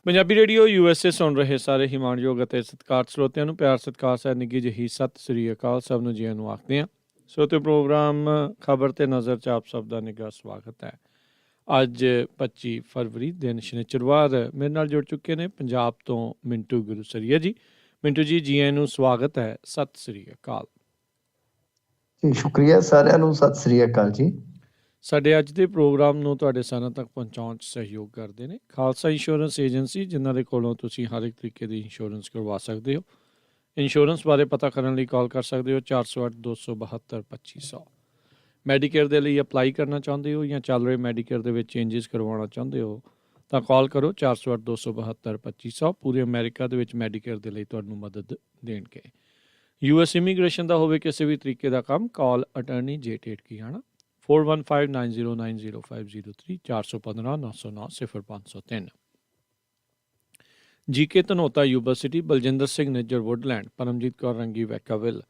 Punjabi radio USA ਸੁਣ ਰਹੇ ਸਾਰੇ ਹੀ ਮਾਣਯੋਗ ਅਤੇ ਸਤਿਕਾਰਤ ਸਰੋਤਿਆਂ ਨੂੰ ਪਿਆਰ ਸਤਿਕਾਰ ਸਹਿਤ ਨਿੱਘੀ ਜਿਹੀ ਸਤਿ ਸ੍ਰੀ ਅਕਾਲ। ਸਭ ਨੂੰ ਜੀਆਂ ਨੂੰ ਆਖਦੇ ਹਾਂ। ਸਰੋਤੇ ਪ੍ਰੋਗਰਾਮ ਖਬਰ ਤੇ ਨਜ਼ਰ 'ਚ ਆਪ ਸਭ ਦਾ ਨਿੱਘਾ ਸਵਾਗਤ ਹੈ। ਅੱਜ 25 ਫਰਵਰੀ ਦਿਨ ਸ਼ਨੀਚਰਵਾਰ ਮੇਰੇ ਨਾਲ ਜੁੜ ਚੁੱਕੇ ਨੇ ਪੰਜਾਬ ਤੋਂ ਮਿੰਟੂ ਗੁਰੂਸਰੀਆ ਜੀ। ਮਿੰਟੂ ਜੀ, ਜੀਆਂ ਨੂੰ ਸਵਾਗਤ ਹੈ। ਸਤਿ ਸ੍ਰੀ ਅਕਾਲ ਜੀ। ਸ਼ੁਕਰੀਆ ਸਾਰਿਆਂ ਨੂੰ, ਸਤਿ ਸ੍ਰੀ ਅਕਾਲ ਜੀ। ਸਾਡੇ ਅੱਜ ਦੇ ਪ੍ਰੋਗਰਾਮ ਨੂੰ ਤੁਹਾਡੇ ਸਾਰਿਆਂ ਤੱਕ ਪਹੁੰਚਾਉਣ 'ਚ ਸਹਿਯੋਗ ਕਰਦੇ ਨੇ ਖਾਲਸਾ ਇੰਸ਼ੋਰੈਂਸ ਏਜੰਸੀ, ਜਿਨ੍ਹਾਂ ਦੇ ਕੋਲੋਂ ਤੁਸੀਂ ਹਰ ਇੱਕ ਤਰੀਕੇ ਦੀ ਇੰਸ਼ੋਰੈਂਸ ਕਰਵਾ ਸਕਦੇ ਹੋ। ਇੰਸ਼ੋਰੈਂਸ ਬਾਰੇ ਪਤਾ ਕਰਨ ਲਈ ਕਾਲ ਕਰ ਸਕਦੇ ਹੋ 408-272-2500। ਮੈਡੀਕੇਅਰ ਦੇ ਲਈ ਅਪਲਾਈ ਕਰਨਾ ਚਾਹੁੰਦੇ ਹੋ ਜਾਂ ਚੱਲ ਰਹੇ ਮੈਡੀਕੇਅਰ ਦੇ ਵਿੱਚ ਚੇਂਜਸ ਕਰਵਾਉਣਾ ਚਾਹੁੰਦੇ ਹੋ ਤਾਂ ਕਾਲ ਕਰੋ 408-272-2500। ਪੂਰੇ ਅਮਰੀਕਾ ਦੇ ਵਿੱਚ ਮੈਡੀਕੇਅਰ ਦੇ ਲਈ ਤੁਹਾਨੂੰ ਮਦਦ ਦੇਣਗੇ। US ਇਮੀਗ੍ਰੇਸ਼ਨ ਦਾ ਹੋਵੇ ਕਿਸੇ ਵੀ ਤਰੀਕੇ ਦਾ ਕੰਮ, ਕਾਲ ਅਟਰਨੀ ਜੇ ਟੇਟਕੀਆਣਾ 4159090503 415-909-0503। GK Dhanota university, Baljinder Singh Nijjar Woodland, Paramjit Kaur Rangi Vacaville,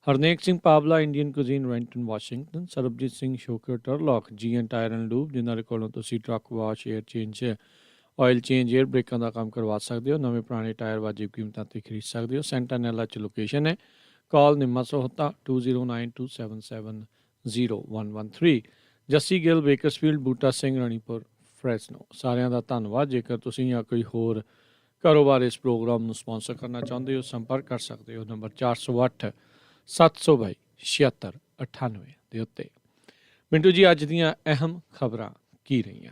Harnek Singh Pawla Indian cuisine Renton Washington, Sarabjit Singh Shokar Turlock, GN tire and lube, ਜਿਨ੍ਹਾਂ ਦੇ ਕੋਲੋਂ ਤੁਸੀਂ truck wash, air change, oil change, air ਬ੍ਰੇਕਾਂ ਦਾ ਕੰਮ ਕਰਵਾ ਸਕਦੇ ਹੋ। ਨਵੇਂ ਪੁਰਾਣੇ ਟਾਇਰ ਵਾਜਿਬ ਕੀਮਤਾਂ 'ਤੇ ਖਰੀਦ ਸਕਦੇ ਹੋ। ਸੈਂਟਾਨੈਲਾ 'ਚ ਲੋਕੇਸ਼ਨ ਹੈ। ਕਾਲ ਨਿੰਮਾ ਸੋਹਤਾ 2092770113। ਜੱਸੀ ਗਿੱਲ, ਬੇਕਰਸਫੀਲਡ, ਬੂਟਾ ਸਿੰਘ, ਰਾਣੀਪੁਰ, ਫਰੈਸਨੋ। ਸਾਰਿਆਂ ਦਾ ਧੰਨਵਾਦ। ਜੇਕਰ ਤੁਸੀਂ ਜਾਂ ਕੋਈ ਹੋਰ ਕਾਰੋਬਾਰ ਇਸ ਪ੍ਰੋਗਰਾਮ ਨੂੰ ਸਪਾਂਸਰ ਕਰਨਾ ਚਾਹੁੰਦੇ ਹੋ, ਸੰਪਰਕ ਕਰ ਸਕਦੇ ਹੋ ਨੰਬਰ 408-722-7698 ਦੇ ਉੱਤੇ। ਮਿੰਟੂ ਜੀ, ਅੱਜ ਦੀਆਂ ਅਹਿਮ ਖਬਰਾਂ ਕੀ ਰਹੀਆਂ?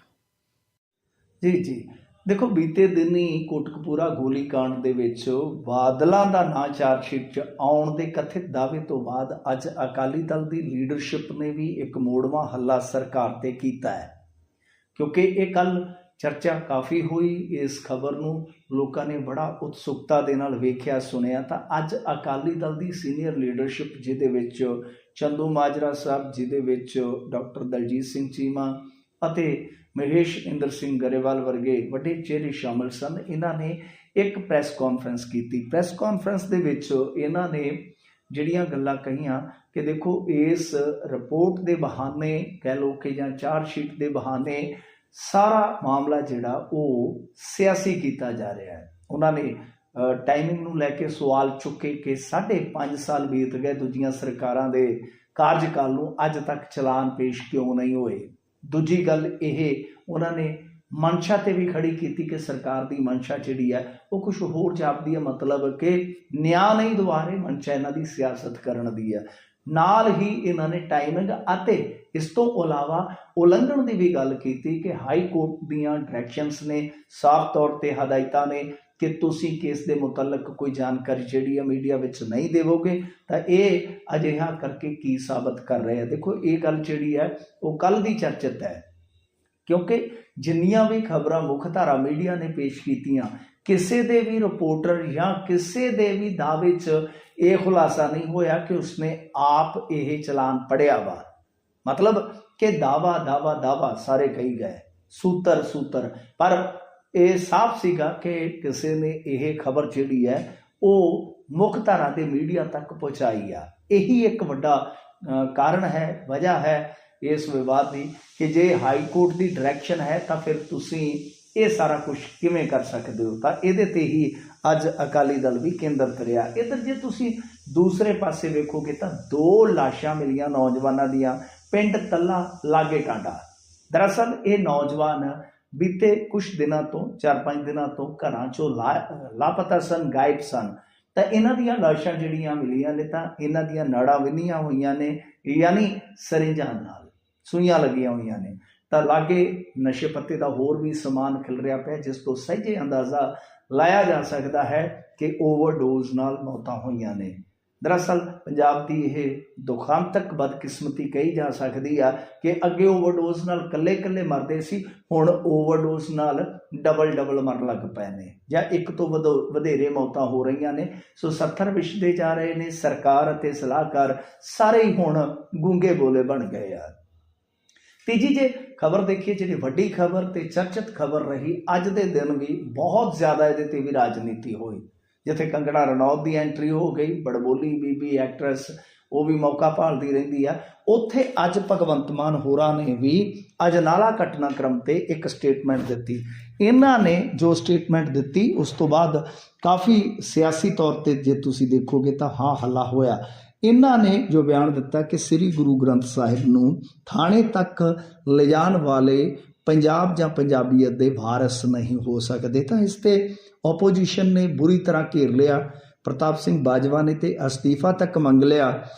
ਜੀ ਦੇਖੋ, ਬੀਤੇ ਦਿਨ ਹੀ ਕੋਟਕਪੂਰਾ ਗੋਲੀकांड ਦੇ ਵਿੱਚ ਬਾਦਲਾਂ ਦਾ ਨਾਂ ਚਾਰਜਸ਼ੀਟ 'ਚ ਆਉਣ ਦੇ ਕਥਿਤ ਦਾਅਵੇ ਤੋਂ ਬਾਅਦ ਅੱਜ ਅਕਾਲੀ ਦਲ ਦੀ ਲੀਡਰਸ਼ਿਪ ਨੇ ਵੀ ਇੱਕ ਮੋੜਵਾਂ ਹੱਲਾ ਸਰਕਾਰ ਤੇ ਕੀਤਾ ਹੈ, ਕਿਉਂਕਿ ਇਹ ਕੱਲ ਚਰਚਾ ਕਾਫੀ ਹੋਈ। ਇਸ ਖਬਰ ਨੂੰ ਲੋਕਾਂ ਨੇ ਬੜਾ ਉਤਸੁਕਤਾ ਦੇ ਨਾਲ ਵੇਖਿਆ, ਸੁਣਿਆ। ਤਾਂ ਅੱਜ ਅਕਾਲੀ ਦਲ ਦੀ ਸੀਨੀਅਰ ਲੀਡਰਸ਼ਿਪ, ਜਿਹਦੇ ਵਿੱਚ ਚੰਦੂ ਮਾਜਰਾ ਸਾਹਿਬ, ਜਿਹਦੇ ਵਿੱਚ ਡਾਕਟਰ ਦਲਜੀਤ ਸਿੰਘ ਚੀਮਾ ਅਤੇ ਮਹੇਸ਼ ਇੰਦਰ ਸਿੰਘ ਗਰੇਵਾਲ ਵਰਗੇ ਵੱਡੇ ਚਿਹਰੇ ਸ਼ਾਮਲ ਸਨ, ਇਹਨਾਂ ਨੇ ਇੱਕ ਪ੍ਰੈਸ ਕਾਨਫਰੰਸ ਕੀਤੀ। ਪ੍ਰੈਸ ਕਾਨਫਰੰਸ ਦੇ ਵਿੱਚ ਇਹਨਾਂ ਨੇ ਜਿਹੜੀਆਂ ਗੱਲਾਂ ਕਹੀਆਂ ਕਿ ਦੇਖੋ, ਇਸ ਰਿਪੋਰਟ ਦੇ ਬਹਾਨੇ ਕਹਿ ਲਓ ਕਿ ਜਾਂ ਚਾਰਜਸ਼ੀਟ ਦੇ ਬਹਾਨੇ ਸਾਰਾ ਮਾਮਲਾ ਜਿਹੜਾ ਉਹ ਸਿਆਸੀ ਕੀਤਾ ਜਾ ਰਿਹਾ ਹੈ। ਉਹਨਾਂ ਨੇ ਟਾਈਮਿੰਗ ਨੂੰ ਲੈ ਕੇ ਸਵਾਲ ਚੁੱਕੇ ਕਿ 5.5 ਸਾਲ ਬੀਤ ਗਏ ਦੂਜੀਆਂ ਸਰਕਾਰਾਂ ਦੇ ਕਾਰਜਕਾਲ ਨੂੰ, ਅੱਜ ਤੱਕ ਚਲਾਨ ਪੇਸ਼ ਕਿਉਂ ਨਹੀਂ ਹੋਏ। ਦੂਜੀ ਗੱਲ ਇਹ ਉਹਨਾਂ ਨੇ ਮਨਸ਼ਾ ਤੇ ਵੀ ਖੜੀ ਕੀਤੀ ਕਿ ਸਰਕਾਰ ਦੀ ਮਨਸ਼ਾ ਜਿਹੜੀ ਹੈ ਉਹ ਕੁਛ ਹੋਰ ਜਾਪਦੀ ਹੈ, ਮਤਲਬ ਕਿ ਨਿਆਂ ਨਹੀਂ ਦਵਾ ਰਹੇ, ਮਨਸ਼ਾ ਇਹਨਾਂ ਦੀ ਸਿਆਸਤ ਕਰਨ ਦੀ ਹੈ। ਨਾਲ ਹੀ ਇਹਨਾਂ ਨੇ ਟਾਈਮਿੰਗ ਅਤੇ ਇਸ ਤੋਂ ਇਲਾਵਾ ਉਲੰਘਣ ਦੀ ਵੀ ਗੱਲ ਕੀਤੀ ਕਿ ਹਾਈ ਕੋਰਟ ਦੀਆਂ ਡਾਇਰੈਕਸ਼ਨਸ ਨੇ, ਸਾਫ਼ ਤੌਰ 'ਤੇ ਹਦਾਇਤਾਂ ਨੇ ਕਿ ਤੁਸੀਂ ਕੇਸ ਦੇ ਮੁਤਲਕ ਕੋਈ ਜਾਣਕਾਰੀ ਜਿਹੜੀ ਹੈ ਮੀਡੀਆ ਵਿੱਚ ਨਹੀਂ ਦੇਵੋਗੇ। ਤਾਂ ਇਹ ਅਜਿਹਾ ਕਰਕੇ ਕੀ ਸਾਬਤ ਕਰ ਰਹੇ ਆ? ਦੇਖੋ, ਇਹ ਗੱਲ ਜਿਹੜੀ ਹੈ ਉਹ ਕੱਲ੍ਹ ਦੀ ਚਰਚਿਤ ਹੈ, ਕਿਉਂਕਿ ਜਿੰਨੀਆਂ ਵੀ ਖਬਰਾਂ ਮੁੱਖ ਧਾਰਾ ਮੀਡੀਆ ਨੇ ਪੇਸ਼ ਕੀਤੀਆਂ, ਕਿਸੇ ਦੇ ਵੀ ਰਿਪੋਰਟਰ ਜਾਂ ਕਿਸੇ ਦੇ ਵੀ ਦਾਅਵੇ 'ਚ ਇਹ ਖੁਲਾਸਾ ਨਹੀਂ ਹੋਇਆ ਕਿ ਉਸਨੇ ਆਪ ਇਹ ਚਲਾਨ ਪੜ੍ਹਿਆ ਵਾ। ਮਤਲਬ ਕਿ ਦਾਵਾ ਸਾਰੇ ਕਹੀ ਗਏ, ਸੂਤਰ। ਪਰ ਇਹ ਸਾਫ਼ ਸੀਗਾ ਕਿ ਕਿਸੇ ਨੇ ਇਹ ਖਬਰ ਜਿਹੜੀ ਹੈ ਉਹ ਮੁੱਖ ਧਾਰਾ ਦੇ ਮੀਡੀਆ ਤੱਕ ਪਹੁੰਚਾਈ ਆ। ਇਹੀ ਇੱਕ ਵੱਡਾ ਕਾਰਨ ਹੈ, ਵਜ੍ਹਾ ਹੈ ਇਸ ਵਿਵਾਦ ਦੀ ਕਿ ਜੇ ਹਾਈ ਕੋਰਟ ਦੀ ਡਾਇਰੈਕਸ਼ਨ ਹੈ ਤਾਂ ਫਿਰ ਤੁਸੀਂ ਇਹ ਸਾਰਾ ਕੁਝ ਕਿਵੇਂ ਕਰ ਸਕਦੇ ਹੋ। ਤਾਂ ਇਹਦੇ ਤੇ ਹੀ ਅੱਜ ਅਕਾਲੀ ਦਲ ਵੀ ਕੇਂਦਰਿਤ ਰਿਹਾ। ਇੱਧਰ ਜੇ ਤੁਸੀਂ ਦੂਸਰੇ ਪਾਸੇ ਵੇਖੋਗੇ ਤਾਂ 2 ਲਾਸ਼ਾਂ ਮਿਲੀਆਂ ਨੌਜਵਾਨਾਂ ਦੀਆਂ ਪਿੰਡ ਤੱਲਾ ਲਾਗੇ ਟਾਂਡਾ। ਦਰਅਸਲ ਇਹ ਨੌਜਵਾਨ ਬੀਤੇ ਕੁਝ ਦਿਨਾਂ ਤੋਂ 4-5 ਦਿਨਾਂ ਤੋਂ ਘਰਾਂ 'ਚੋਂ ਲਾਪਤਾ ਸਨ, ਗਾਇਬ ਸਨ। ਤਾਂ ਇਹਨਾਂ ਦੀਆਂ ਲਾਸ਼ਾਂ ਜਿਹੜੀਆਂ ਮਿਲੀਆਂ ਨੇ ਤਾਂ ਇਹਨਾਂ ਦੀਆਂ ਨਾੜਾਂ ਵਿੰਨੀਆਂ ਹੋਈਆਂ ਨੇ, ਯਾਨੀ ਸਰਿੰਜਾਂ ਨਾਲ ਸੂਈਆਂ ਲੱਗੀਆਂ ਹੋਈਆਂ ਨੇ। ਤਾਂ ਲਾਗੇ ਨਸ਼ੇ ਪੱਤੇ ਦਾ ਹੋਰ ਵੀ ਸਮਾਨ ਖਿਲ ਰਿਹਾ ਪਿਆ, ਜਿਸ ਤੋਂ ਸਹਿਜੇ ਅੰਦਾਜ਼ਾ ਲਾਇਆ ਜਾ ਸਕਦਾ ਹੈ ਕਿ ਓਵਰਡੋਜ਼ ਨਾਲ ਮੌਤਾਂ ਹੋਈਆਂ ਨੇ। ਦਰਅਸਲ ਪੰਜਾਬ ਦੀ ਇਹ ਦੁਖਾਂਤਕ ਬਦਕਿਸਮਤੀ ਕਹੀ ਜਾ ਸਕਦੀ ਆ ਕਿ ਅੱਗੇ ਓਵਰਡੋਜ਼ ਨਾਲ ਕੱਲੇ ਮਰਦੇ ਸੀ, ਹੁਣ ਓਵਰਡੋਜ਼ ਨਾਲ ਡਬਲ ਮਰਨ ਲੱਗ ਪਏ ਨੇ, ਜਾਂ ਇੱਕ ਤੋਂ ਵਧੇਰੇ ਮੌਤਾਂ ਹੋ ਰਹੀਆਂ ਨੇ। ਸੋ 70 ਵਿਛਦੇ ਜਾ ਰਹੇ ਨੇ। ਸਰਕਾਰ ਅਤੇ ਸਲਾਹਕਾਰ ਸਾਰੇ ਹੀ ਹੁਣ ਗੂੰਗੇ ਬੋਲੇ ਬਣ ਗਏ ਆ। ਤੀਜੀ ਜੇ ਖਬਰ ਦੇਖੀਏ, ਜਿਹੜੀ ਵੱਡੀ ਖਬਰ ਤੇ ਚਰਚਿਤ ਖਬਰ ਰਹੀ ਅੱਜ ਦੇ ਦਿਨ ਵੀ, ਬਹੁਤ ਜ਼ਿਆਦਾ ਇਹਦੇ ਤੇ ਵੀ ਰਾਜਨੀਤੀ ਹੋਈ, ਜਿੱਥੇ ਕੰਗਣਾ ਰਣੌਤ ਦੀ ਐਂਟਰੀ ਹੋ ਗਈ। ਬੜਬੋਲੀ ਬੀਬੀ ਐਕਟਰੈਸ ਉਹ ਵੀ ਮੌਕਾ ਭਾਲਦੀ ਰਹਿੰਦੀ ਆ। ਉੱਥੇ ਅੱਜ ਭਗਵੰਤ ਮਾਨ ਹੋਰਾਂ ਨੇ ਵੀ ਅਜਨਾਲਾ ਘਟਨਾਕ੍ਰਮ ਤੇ ਇੱਕ ਸਟੇਟਮੈਂਟ ਦਿੱਤੀ। ਇਹਨਾਂ ਨੇ ਜੋ ਸਟੇਟਮੈਂਟ ਦਿੱਤੀ ਉਸ ਤੋਂ ਬਾਅਦ ਕਾਫੀ ਸਿਆਸੀ ਤੌਰ ਤੇ ਜੇ ਤੁਸੀਂ ਦੇਖੋਗੇ ਤਾਂ ਹਾਂ ਹੱਲਾ ਹੋਇਆ। ਇਹਨਾਂ ਨੇ ਜੋ ਬਿਆਨ ਦਿੱਤਾ ਕਿ ਸ੍ਰੀ ਗੁਰੂ ਗ੍ਰੰਥ ਸਾਹਿਬ ਨੂੰ ਥਾਣੇ ਤੱਕ ਲਿਜਾਣ ਵਾਲੇ ਪੰਜਾਬ ਜਾਂ ਪੰਜਾਬੀਅਤ ਦੇ ਵਾਰਿਸ ਨਹੀਂ ਹੋ ਸਕਦੇ, ਤਾਂ ਇਸ ਤੇ ਓਪੋਜੀਸ਼ਨ ਨੇ ਬੁਰੀ ਤਰ੍ਹਾਂ ਘੇਰ ਲਿਆ। ਪ੍ਰਤਾਪ ਸਿੰਘ ਬਾਜਵਾ ਨੇ ਤੇ ਅਸਤੀਫਾ ਤੱਕ ਮੰਗ ਲਿਆ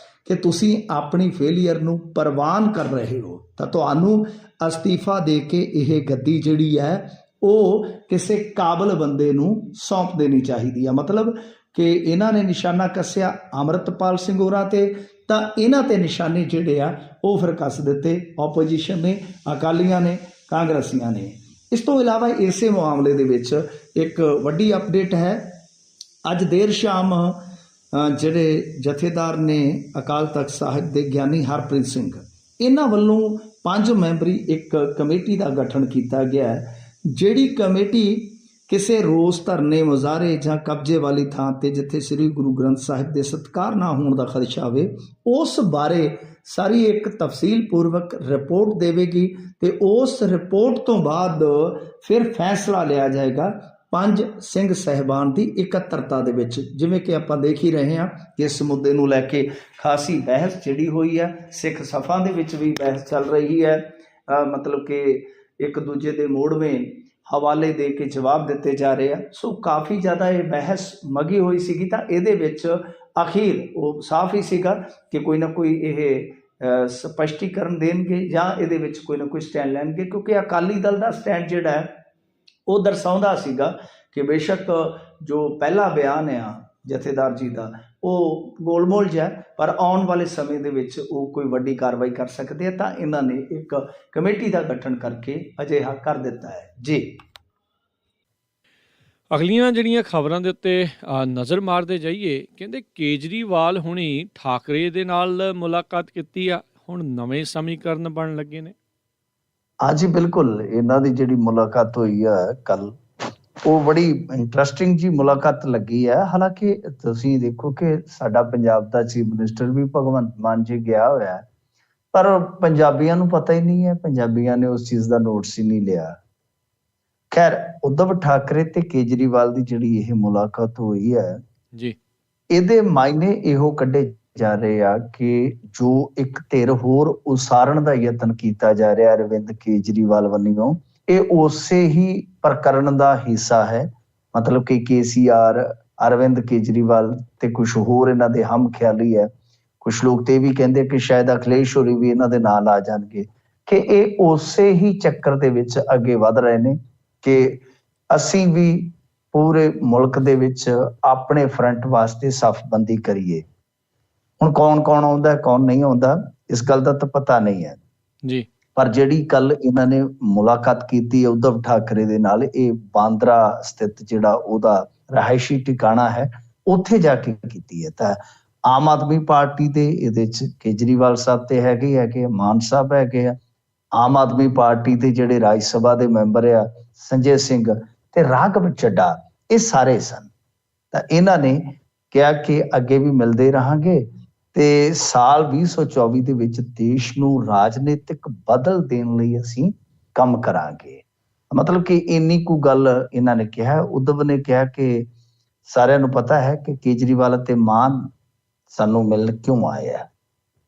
ਕਿ ਤੁਸੀਂ ਆਪਣੀ ਫੇਲੀਅਰ ਨੂੰ ਪ੍ਰਵਾਨ ਕਰ ਰਹੇ ਹੋ ਤਾਂ ਤੁਹਾਨੂੰ ਅਸਤੀਫਾ ਦੇ ਕੇ ਇਹ ਗੱਦੀ ਜਿਹੜੀ ਹੈ ਉਹ ਕਿਸੇ ਕਾਬਲ ਬੰਦੇ ਨੂੰ ਸੌਂਪ ਦੇਣੀ ਚਾਹੀਦੀ ਆ। ਮਤਲਬ ਕਿ ਇਹਨਾਂ ਨੇ ਨਿਸ਼ਾਨਾ ਕੱਸਿਆ ਅੰਮ੍ਰਿਤਪਾਲ ਸਿੰਘ ਹੋਰਾਂ ਤੇ, ਤਾਂ ਇਹਨਾਂ ਤੇ ਨਿਸ਼ਾਨੇ ਜਿਹੜੇ ਆ ਉਹ ਫਿਰ ਕੱਸ ਦਿੱਤੇ ਓਪੋਜੀਸ਼ਨ ਨੇ, ਅਕਾਲੀਆਂ ਨੇ, ਕਾਂਗਰਸੀਆਂ ਨੇ। ਇਸ ਤੋਂ ਇਲਾਵਾ ਇਸੇ ਮਾਮਲੇ ਦੇ ਵਿੱਚ ਇੱਕ ਵੱਡੀ ਅਪਡੇਟ ਹੈ। ਅੱਜ ਦੇਰ ਸ਼ਾਮ ਜਿਹੜੇ ਜਥੇਦਾਰ ਨੇ ਅਕਾਲ ਤਖਤ ਸਾਹਿਬ ਦੇ ਗਿਆਨੀ ਹਰਪ੍ਰੀਤ ਸਿੰਘ, ਇਹਨਾਂ ਵੱਲੋਂ 5 ਮੈਂਬਰੀ ਇੱਕ ਕਮੇਟੀ ਦਾ ਗਠਨ ਕੀਤਾ ਗਿਆ ਹੈ, ਜਿਹੜੀ ਕਮੇਟੀ ਕਿਸੇ ਰੋਸ ਧਰਨੇ ਮੁਜ਼ਾਹਰੇ ਜਾਂ ਕਬਜ਼ੇ ਵਾਲੀ ਥਾਂ ਤੇ ਜਿੱਥੇ ਸ੍ਰੀ ਗੁਰੂ ਗ੍ਰੰਥ ਸਾਹਿਬ ਦੇ ਸਤਿਕਾਰ ਨਾ ਹੋਣ ਦਾ ਖਦਸ਼ਾ ਹੋਵੇ ਉਸ ਬਾਰੇ ਸਾਰੀ ਇੱਕ ਤਫਸੀਲ ਪੂਰਵਕ ਰਿਪੋਰਟ ਦੇਵੇਗੀ ਤੇ ਉਸ ਰਿਪੋਰਟ ਤੋਂ ਬਾਅਦ ਫਿਰ ਫੈਸਲਾ ਲਿਆ ਜਾਏਗਾ 5 ਸਿੰਘ ਸਾਹਿਬਾਨ ਦੀ ਇਕੱਤਰਤਾ ਦੇ ਵਿੱਚ। ਜਿਵੇਂ ਕਿ ਆਪਾਂ ਦੇਖ ਹੀ ਰਹੇ ਹਾਂ ਕਿ ਇਸ ਮੁੱਦੇ ਨੂੰ ਲੈ ਕੇ ਖਾਸੀ ਬਹਿਸ ਜਿਹੜੀ ਹੋਈ ਹੈ, ਸਿੱਖ ਸਫਾਂ ਦੇ ਵਿੱਚ ਵੀ ਬਹਿਸ ਚੱਲ ਰਹੀ ਹੈ। ਮਤਲਬ ਕਿ ਇੱਕ ਦੂਜੇ ਦੇ ਮੋੜਵੇਂ ਹਵਾਲੇ ਦੇ ਕੇ ਜਵਾਬ ਦਿੱਤੇ ਜਾ ਰਹੇ ਆ। ਸੋ ਕਾਫੀ ਜ਼ਿਆਦਾ ਇਹ ਬਹਿਸ ਮਗੀ ਹੋਈ ਸੀਗੀ, ਤਾਂ ਇਹਦੇ ਵਿੱਚ ਅਖੀਰ ਉਹ ਸਾਫ਼ ਹੀ ਸੀਗਾ ਕਿ ਕੋਈ ਨਾ ਕੋਈ ਇਹ ਸਪਸ਼ਟੀਕਰਨ ਦੇਣਗੇ ਜਾਂ ਇਹਦੇ ਵਿੱਚ ਕੋਈ ਨਾ ਕੋਈ ਸਟੈਂਡ ਲੈਣਗੇ, ਕਿਉਂਕਿ ਅਕਾਲੀ ਦਲ ਦਾ ਸਟੈਂਡ ਜਿਹੜਾ ਹੈ ਉਹ ਦਰਸਾਉਂਦਾ ਸੀਗਾ ਕਿ ਬੇਸ਼ੱਕ ਜੋ ਪਹਿਲਾ ਬਿਆਨ ਆ ਜਥੇਦਾਰ ਜੀ ਦਾ ਉਹ ਗੋਲਮੋਲ ਜਿਹਾ, ਪਰ ਆਉਣ ਵਾਲੇ ਸਮੇਂ ਦੇ ਵਿੱਚ ਉਹ ਕੋਈ ਵੱਡੀ ਕਾਰਵਾਈ ਕਰ ਸਕਦੇ ਆ, ਤਾਂ ਇਹਨਾਂ ਨੇ ਇੱਕ ਕਮੇਟੀ ਦਾ ਗਠਨ ਕਰਕੇ ਅਜਿਹਾ ਕਰ ਦਿੱਤਾ ਹੈ ਜੀ। ਅਗਲੀਆਂ ਜਿਹੜੀਆਂ ਖਬਰਾਂ ਦੇ ਉੱਤੇ ਨਜ਼ਰ ਮਾਰਦੇ ਜਾਈਏ, ਕਹਿੰਦੇ ਕੇਜਰੀਵਾਲ ਹੁਣੀ ਠਾਕਰੇ ਦੇ ਨਾਲ ਮੁਲਾਕਾਤ ਕੀਤੀ ਆ, ਹੁਣ ਨਵੇਂ ਸਮੀਕਰਨ ਬਣਨ ਲੱਗੇ ਨੇ। ਹਾਂਜੀ ਬਿਲਕੁਲ, ਇਹਨਾਂ ਦੀ ਜਿਹੜੀ ਮੁਲਾਕਾਤ ਹੋਈ ਆ ਕੱਲ, ਉਹ ਬੜੀ ਇੰਟਰਸਟਿੰਗ ਜੀ ਮੁਲਾਕਾਤ ਲੱਗੀ ਹੈ। ਹਾਲਾਂਕਿ ਤੁਸੀਂ ਦੇਖੋ ਕਿ ਸਾਡਾ ਪੰਜਾਬ ਦਾ ਚੀਫ ਮਿਨਿਸਟਰ ਵੀ ਭਗਵੰਤ ਮਾਨ ਜੀ ਗਿਆ ਹੋਇਆ, ਪਰ ਪੰਜਾਬੀਆਂ ਨੂੰ ਪਤਾ ਹੀ ਨਹੀਂ ਹੈ, ਪੰਜਾਬੀਆਂ ਨੇ ਉਸ ਚੀਜ਼ ਦਾ ਨੋਟਿਸ ਹੀ ਨਹੀਂ ਲਿਆ। ਖੈਰ, ਉद्धਵ ਠਾਕਰੇ ਤੇ ਕੇਜਰੀਵਾਲ ਦੀ ਜਿਹੜੀ ਇਹ ਮੁਲਾਕਾਤ ਹੋਈ ਹੈ ਜੀ, ਇਹਦੇ ਮਾਇਨੇ ਇਹੋ ਕੱਢੇ ਜਾ ਰਹੇ ਆ ਕਿ ਜੋ ਇੱਕ ਧਿਰ ਹੋਰ ਉਸਾਰਨ ਦਾ ਯਤਨ ਕੀਤਾ ਜਾ ਰਿਹਾ ਅਰਵਿੰਦ ਕੇਜਰੀਵਾਲ ਵੱਲੋਂ, ਇਹ ਉਸੇ ਹੀ ਪ੍ਰਕਰਨ ਦਾ ਹਿੱਸਾ ਹੈ। ਮਤਲਬ ਕਿ KCR, ਅਰਵਿੰਦ ਕੇਜਰੀਵਾਲ ਤੇ ਕੁਝ ਹੋਰ ਇਹਨਾਂ ਦੇ ਹਮ ਖਿਆਲੀ ਹੈ। ਕੁਝ ਲੋਕ ਤੇ ਵੀ ਕਹਿੰਦੇ ਕਿ ਸ਼ਾਇਦ ਅਖਿਲੇਸ਼ ਹੋਰੀ ਵੀ ਇਹਨਾਂ ਦੇ ਨਾਲ ਆ ਜਾਣਗੇ, ਕਿ ਇਹ ਉਸੇ ਹੀ ਚੱਕਰ ਦੇ ਵਿੱਚ ਅੱਗੇ ਵਧ ਰਹੇ ਨੇ ਕਿ ਅਸੀਂ ਵੀ ਪੂਰੇ ਮੁਲਕ ਦੇ ਵਿੱਚ ਆਪਣੇ ਫਰੰਟ ਵਾਸਤੇ ਸਫਬੰਦੀ ਕਰੀਏ। ਹੁਣ ਕੌਣ ਕੌਣ ਆਉਂਦਾ ਕੌਣ ਨਹੀਂ ਆਉਂਦਾ ਇਸ ਗੱਲ ਦਾ ਤਾਂ ਪਤਾ ਨਹੀਂ ਹੈ ਜੀ, ਪਰ ਜਿਹੜੀ ਕੱਲ ਇਹਨਾਂ ਨੇ ਮੁਲਾਕਾਤ ਕੀਤੀ ਹੈ ਉद्धਵ ਠਾਕਰੇ ਦੇ ਨਾਲ, ਇਹ ਬਾਂਦਰਾ ਸਥਿਤ ਜਿਹੜਾ ਉਹਦਾ ਰਹਾਇਸ਼ੀ ਟਿਕਾਣਾ ਹੈ ਉੱਥੇ ਜਾ ਕੇ ਕੀਤੀ ਹੈ। ਤਾਂ ਆਮ ਆਦਮੀ ਪਾਰਟੀ ਦੇ ਇਹਦੇ ਚ ਕੇਜਰੀਵਾਲ ਸਾਹਿਬ ਤੇ ਹੈਗੇ ਮਾਨ ਸਾਹਿਬ ਹੈਗੇ ਆ, ਆਮ ਆਦਮੀ ਪਾਰਟੀ ਦੇ ਜਿਹੜੇ ਰਾਜ ਸਭਾ ਦੇ ਮੈਂਬਰ ਆ ਸੰਜੇ ਸਿੰਘ ਤੇ ਰਾਘਵ ਚੱਡਾ, ਇਹ ਸਾਰੇ ਸਨ। ਤਾਂ ਇਹਨਾਂ ਨੇ ਕਿਹਾ ਕਿ ਅੱਗੇ ਵੀ ਮਿਲਦੇ ਰਹਾਂਗੇ ਤੇ ਸਾਲ 2024 ਦੇ ਵਿੱਚ ਦੇਸ਼ ਨੂੰ ਰਾਜਨੀਤਿਕ ਬਦਲ ਦੇਣ ਲਈ ਅਸੀਂ ਕੰਮ ਕਰਾਂਗੇ। ਮਤਲਬ ਕਿ ਇੰਨੀ ਕੁ ਗੱਲ ਇਹਨਾਂ ਨੇ ਕਿਹਾ। ਉद्धਵ ਨੇ ਕਿਹਾ ਕਿ ਸਾਰਿਆਂ ਨੂੰ ਪਤਾ ਹੈ ਕਿ ਕੇਜਰੀਵਾਲ ਅਤੇ ਮਾਨ ਸਾਨੂੰ ਮਿਲਣ ਕਿਉਂ ਆਏ ਆ,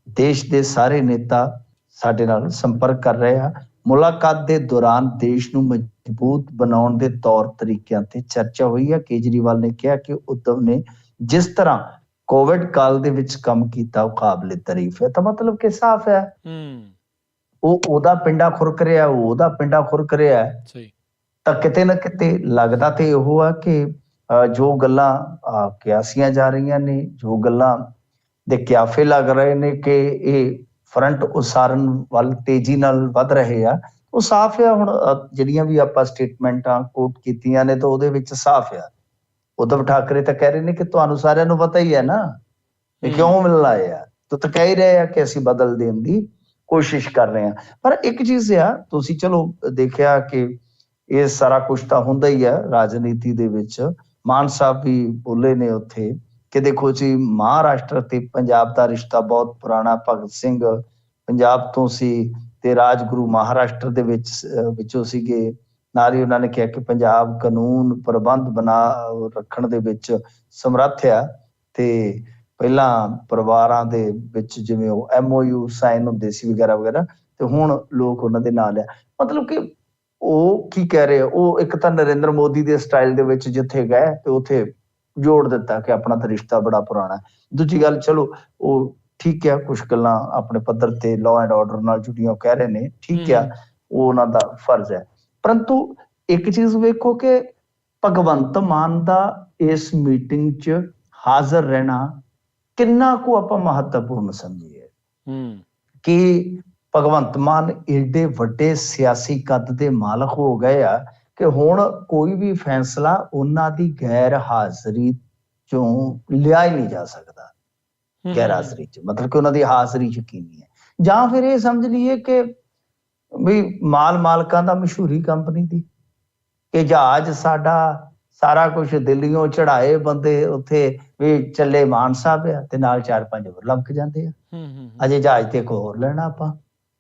ਦੇਸ਼ ਦੇ ਸਾਰੇ ਨੇਤਾ ਸਾਡੇ ਨਾਲ ਸੰਪਰਕ ਕਰ ਰਹੇ ਆ। ਮੁਲਾਕਾਤ ਦੇ ਦੌਰਾਨ ਦੇਸ਼ ਨੂੰ ਮਜ਼ਬੂਤ ਬਣਾਉਣ ਦੇ ਤੌਰ ਤਰੀਕਿਆਂ ਤੇ ਚਰਚਾ ਹੋਈ ਹੈ। ਕੇਜਰੀਵਾਲ ਨੇ ਕਿਹਾ ਕਿ ਉद्धਵ ਨੇ ਜਿਸ ਤਰ੍ਹਾਂ ਕੋਵਿਡ ਕਾਲ ਦੇ ਵਿੱਚ ਕੰਮ ਕੀਤਾ ਉਹ ਕਾਬਲੇ ਤਾਰੀਫ ਹੈ। ਤਾਂ ਮਤਲਬ ਕਿ ਸਾਫ਼ ਹੈ ਉਹ ਉਹਦਾ ਪਿੰਡਾ ਖੁਰਕ ਰਿਹਾ, ਉਹ ਉਹਦਾ ਪਿੰਡਾ ਖੁਰਕ ਰਿਹਾ ਹੈ। ਸਹੀ। ਤਾਂ ਕਿਤੇ ਨਾ ਕਿਤੇ ਲੱਗਦਾ ਤੇ ਇਹੋ ਆ ਕਿ ਜੋ ਗੱਲਾਂ ਕਿਆਸੀਆਂ ਜਾ ਰਹੀਆਂ ਨੇ, ਜੋ ਗੱਲਾਂ ਦੇ ਕਿਆਫੇ ਲੱਗ ਰਹੇ ਨੇ ਕਿ ਇਹ ਫਰੰਟ ਉਸਾਰਨ ਵੱਲ ਤੇਜ਼ੀ ਨਾਲ ਵੱਧ ਰਹੇ ਆ, ਉਹ ਸਾਫ਼ ਆ। ਹੁਣ ਜਿਹੜੀਆਂ ਵੀ ਆਪਾਂ ਸਟੇਟਮੈਂਟਾਂ ਕੋਟ ਕੀਤੀਆਂ ਨੇ ਤਾਂ ਉਹਦੇ ਵਿੱਚ ਸਾਫ਼ ਆ। ਉद्धਵ ਠਾਕਰੇ ਤਾਂ ਕਹਿ ਰਹੇ ਨੇ ਕਿ ਤੁਹਾਨੂੰ ਸਾਰਿਆਂ ਨੂੰ ਪਤਾ ਹੀ ਹੈ ਨਾ ਇਹ ਕਿਉਂ ਮਿਲਣ ਆਏ ਆ, ਤਾਂ ਕਹਿ ਹੀ ਰਹੇ ਆ ਕਿ ਅਸੀਂ ਬਦਲ ਦੇਣ ਦੀ ਕੋਸ਼ਿਸ਼ ਕਰ ਰਹੇ ਹਾਂ। ਪਰ ਇੱਕ ਚੀਜ਼ ਆ, ਤੁਸੀਂ ਚਲੋ ਦੇਖਿਆ ਕਿ ਇਹ ਸਾਰਾ ਕੁਛ ਤਾਂ ਹੁੰਦਾ ਹੀ ਆ ਰਾਜਨੀਤੀ ਦੇ ਵਿੱਚ। ਮਾਨ ਸਾਹਿਬ ਵੀ ਬੋਲੇ ਨੇ ਉੱਥੇ ਕਿ ਦੇਖੋ ਜੀ ਮਹਾਰਾਸ਼ਟਰ ਤੇ ਪੰਜਾਬ ਦਾ ਰਿਸ਼ਤਾ ਬਹੁਤ ਪੁਰਾਣਾ, ਭਗਤ ਸਿੰਘ ਪੰਜਾਬ ਤੋਂ ਸੀ ਤੇ ਰਾਜਗੁਰੂ ਮਹਾਰਾਸ਼ਟਰ ਦੇ ਵਿੱਚੋਂ ਸੀਗੇ। ਨਾਲ ਹੀ ਉਹਨਾਂ ਨੇ ਕਿਹਾ ਕਿ ਪੰਜਾਬ ਕਾਨੂੰਨ ਪ੍ਰਬੰਧ ਰੱਖਣ ਦੇ ਵਿੱਚ ਸਮਰੱਥ ਆ ਤੇ ਪਹਿਲਾਂ ਪਰਿਵਾਰਾਂ ਦੇ ਵਿੱਚ ਜਿਵੇਂ ਉਹ MOU ਸਾਈਨ ਹੁੰਦੇ ਸੀ ਵਗੈਰਾ ਵਗੈਰਾ, ਤੇ ਹੁਣ ਲੋਕ ਉਹਨਾਂ ਦੇ ਨਾਲ ਆ। ਮਤਲਬ ਕਿ ਉਹ ਕੀ ਕਹਿ ਰਹੇ, ਉਹ ਇੱਕ ਤਾਂ ਨਰਿੰਦਰ ਮੋਦੀ ਦੇ ਸਟਾਈਲ ਦੇ ਵਿੱਚ ਜਿੱਥੇ ਗਏ ਤੇ ਉੱਥੇ ਜੋੜ ਦਿੱਤਾ ਕਿ ਆਪਣਾ ਤਾਂ ਰਿਸ਼ਤਾ ਬੜਾ ਪੁਰਾਣਾ। ਦੂਜੀ ਗੱਲ, ਚਲੋ ਉਹ ਠੀਕ ਹੈ, ਕੁਛ ਗੱਲਾਂ ਆਪਣੇ ਪੱਧਰ ਤੇ ਲਾਅ ਐਂਡ ਆਰਡਰ ਨਾਲ ਜੁੜੀਆਂ ਕਹਿ ਰਹੇ ਨੇ, ਠੀਕ ਆ, ਉਹ ਉਹਨਾਂ ਦਾ ਫਰਜ਼ ਹੈ। ਪਰੰਤੂ ਇੱਕ ਚੀਜ਼ ਵੇਖੋ ਕਿ ਭਗਵੰਤ ਮਾਨ ਦਾ ਇਸ ਮੀਟਿੰਗ 'ਚ ਹਾਜ਼ਰ ਰਹਿਣਾ ਕਿੰਨਾ ਕੁ ਆਪਾਂ ਮਹੱਤਵਪੂਰਨ ਸਮਝੀਏ ਕਿ ਭਗਵੰਤ ਮਾਨ ਏਡੇ ਵੱਡੇ ਸਿਆਸੀ ਕੱਦ ਦੇ ਮਾਲਕ ਹੋ ਗਏ ਆ ਕਿ ਹੁਣ ਕੋਈ ਵੀ ਫੈਸਲਾ ਉਹਨਾਂ ਦੀ ਗੈਰ ਹਾਜ਼ਰੀ ਚੋਂ ਲਿਆ ਹੀ ਨਹੀਂ ਜਾ ਸਕਦਾ। ਗੈਰ ਹਾਜ਼ਰੀ ਚ ਮਤਲਬ ਕਿ ਉਹਨਾਂ ਦੀ ਹਾਜ਼ਰੀ ਯਕੀਨੀ ਹੈ। ਜਾਂ ਫਿਰ ਇਹ ਸਮਝ ਲਈਏ ਕਿ ਵੀ ਮਾਲਕਾਂ ਦਾ ਮਸ਼ਹੂਰੀ ਕੰਪਨੀ ਦੀ, ਕਿ ਜਹਾਜ਼ ਸਾਡਾ ਸਾਰਾ ਕੁਝ ਦਿੱਲੀੋਂ ਚੜਾਏ ਬੰਦੇ ਉੱਥੇ ਵੀ ਚੱਲੇ ਮਾਨ ਸਾਹਿਬ ਆ ਤੇ ਨਾਲ 4-5 ਹੋਰ ਲੰਘ ਜਾਂਦੇ ਆ। ਅਜੇ ਜਹਾਜ਼ ਤੇ ਇੱਕ ਹੋਰ ਲੈਣਾ ਆਪਾਂ।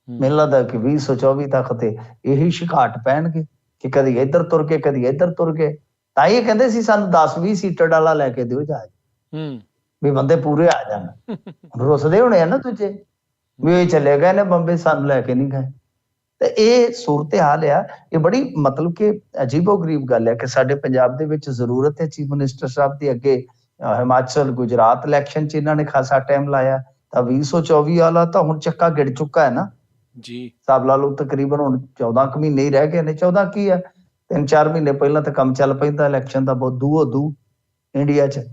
ਮੈਨੂੰ ਲੱਗਦਾ ਕਿ 2024 ਤੱਕ ਤੇ ਇਹੀ ਸ਼ਿਕਾਟ ਪੈਣਗੇ ਕਿ ਕਦੀ ਇੱਧਰ ਤੁਰ ਕੇ ਕਦੀ ਇੱਧਰ ਤੁਰ ਕੇ। ਤਾਂ ਇਹ ਕਹਿੰਦੇ ਸੀ ਸਾਨੂੰ 10-20 ਸੀਟਰ ਵਾਲਾ ਲੈ ਕੇ ਦਿਓ ਜਹਾਜ਼, ਵੀ ਬੰਦੇ ਪੂਰੇ ਆ ਜਾਣ। ਰੁੱਸਦੇ ਹੋਣੇ ਆ ਨਾ ਦੂਜੇ ਵੀ ਇਹ ਚਲੇ ਗਏ ਨੇ ਬੰਬੇ, ਸਾਨੂੰ ਲੈ ਕੇ ਨਹੀਂ ਗਏ। ਤੇ ਇਹ ਸੂਰਤ ਹਾਲ ਆ। ਇਹ ਬੜੀ ਮਤਲਬ ਕਿ ਅਜੀਬੋ ਗਰੀਬ ਗੱਲ ਹੈ ਕਿ ਸਾਡੇ ਪੰਜਾਬ ਦੇ ਵਿੱਚ ਜ਼ਰੂਰਤ ਹੈ ਚੀਫ ਮਿਨਿਸਟਰ ਸਾਹਿਬ ਦੀ। ਅੱਗੇ ਹਿਮਾਚਲ ਗੁਜਰਾਤ ਇਲੈਕਸ਼ਨ 'ਚ ਇਹਨਾਂ ਨੇ ਖਾਸਾ ਟਾਈਮ ਲਾਇਆ, ਤਾਂ 2024 ਵਾਲਾ ਤਾਂ ਹੁਣ ਚੱਕਾ ਗਿੜ ਚੁੱਕਾ ਹੈ ਨਾ ਜੀ। ਹਿਸਾਬ ਲਾ ਲਓ ਤਕਰੀਬਨ ਹੁਣ 14 ਕੁ ਮਹੀਨੇ ਹੀ ਰਹਿ ਗਏ ਨੇ। 14 ਕੀ ਹੈ, 3-4 ਮਹੀਨੇ ਪਹਿਲਾਂ ਤਾਂ ਕੰਮ ਚੱਲ ਪੈਂਦਾ ਇਲੈਕਸ਼ਨ ਦਾ ਬਹੁਤ ਦੂ ਇੰਡੀਆ 'ਚ।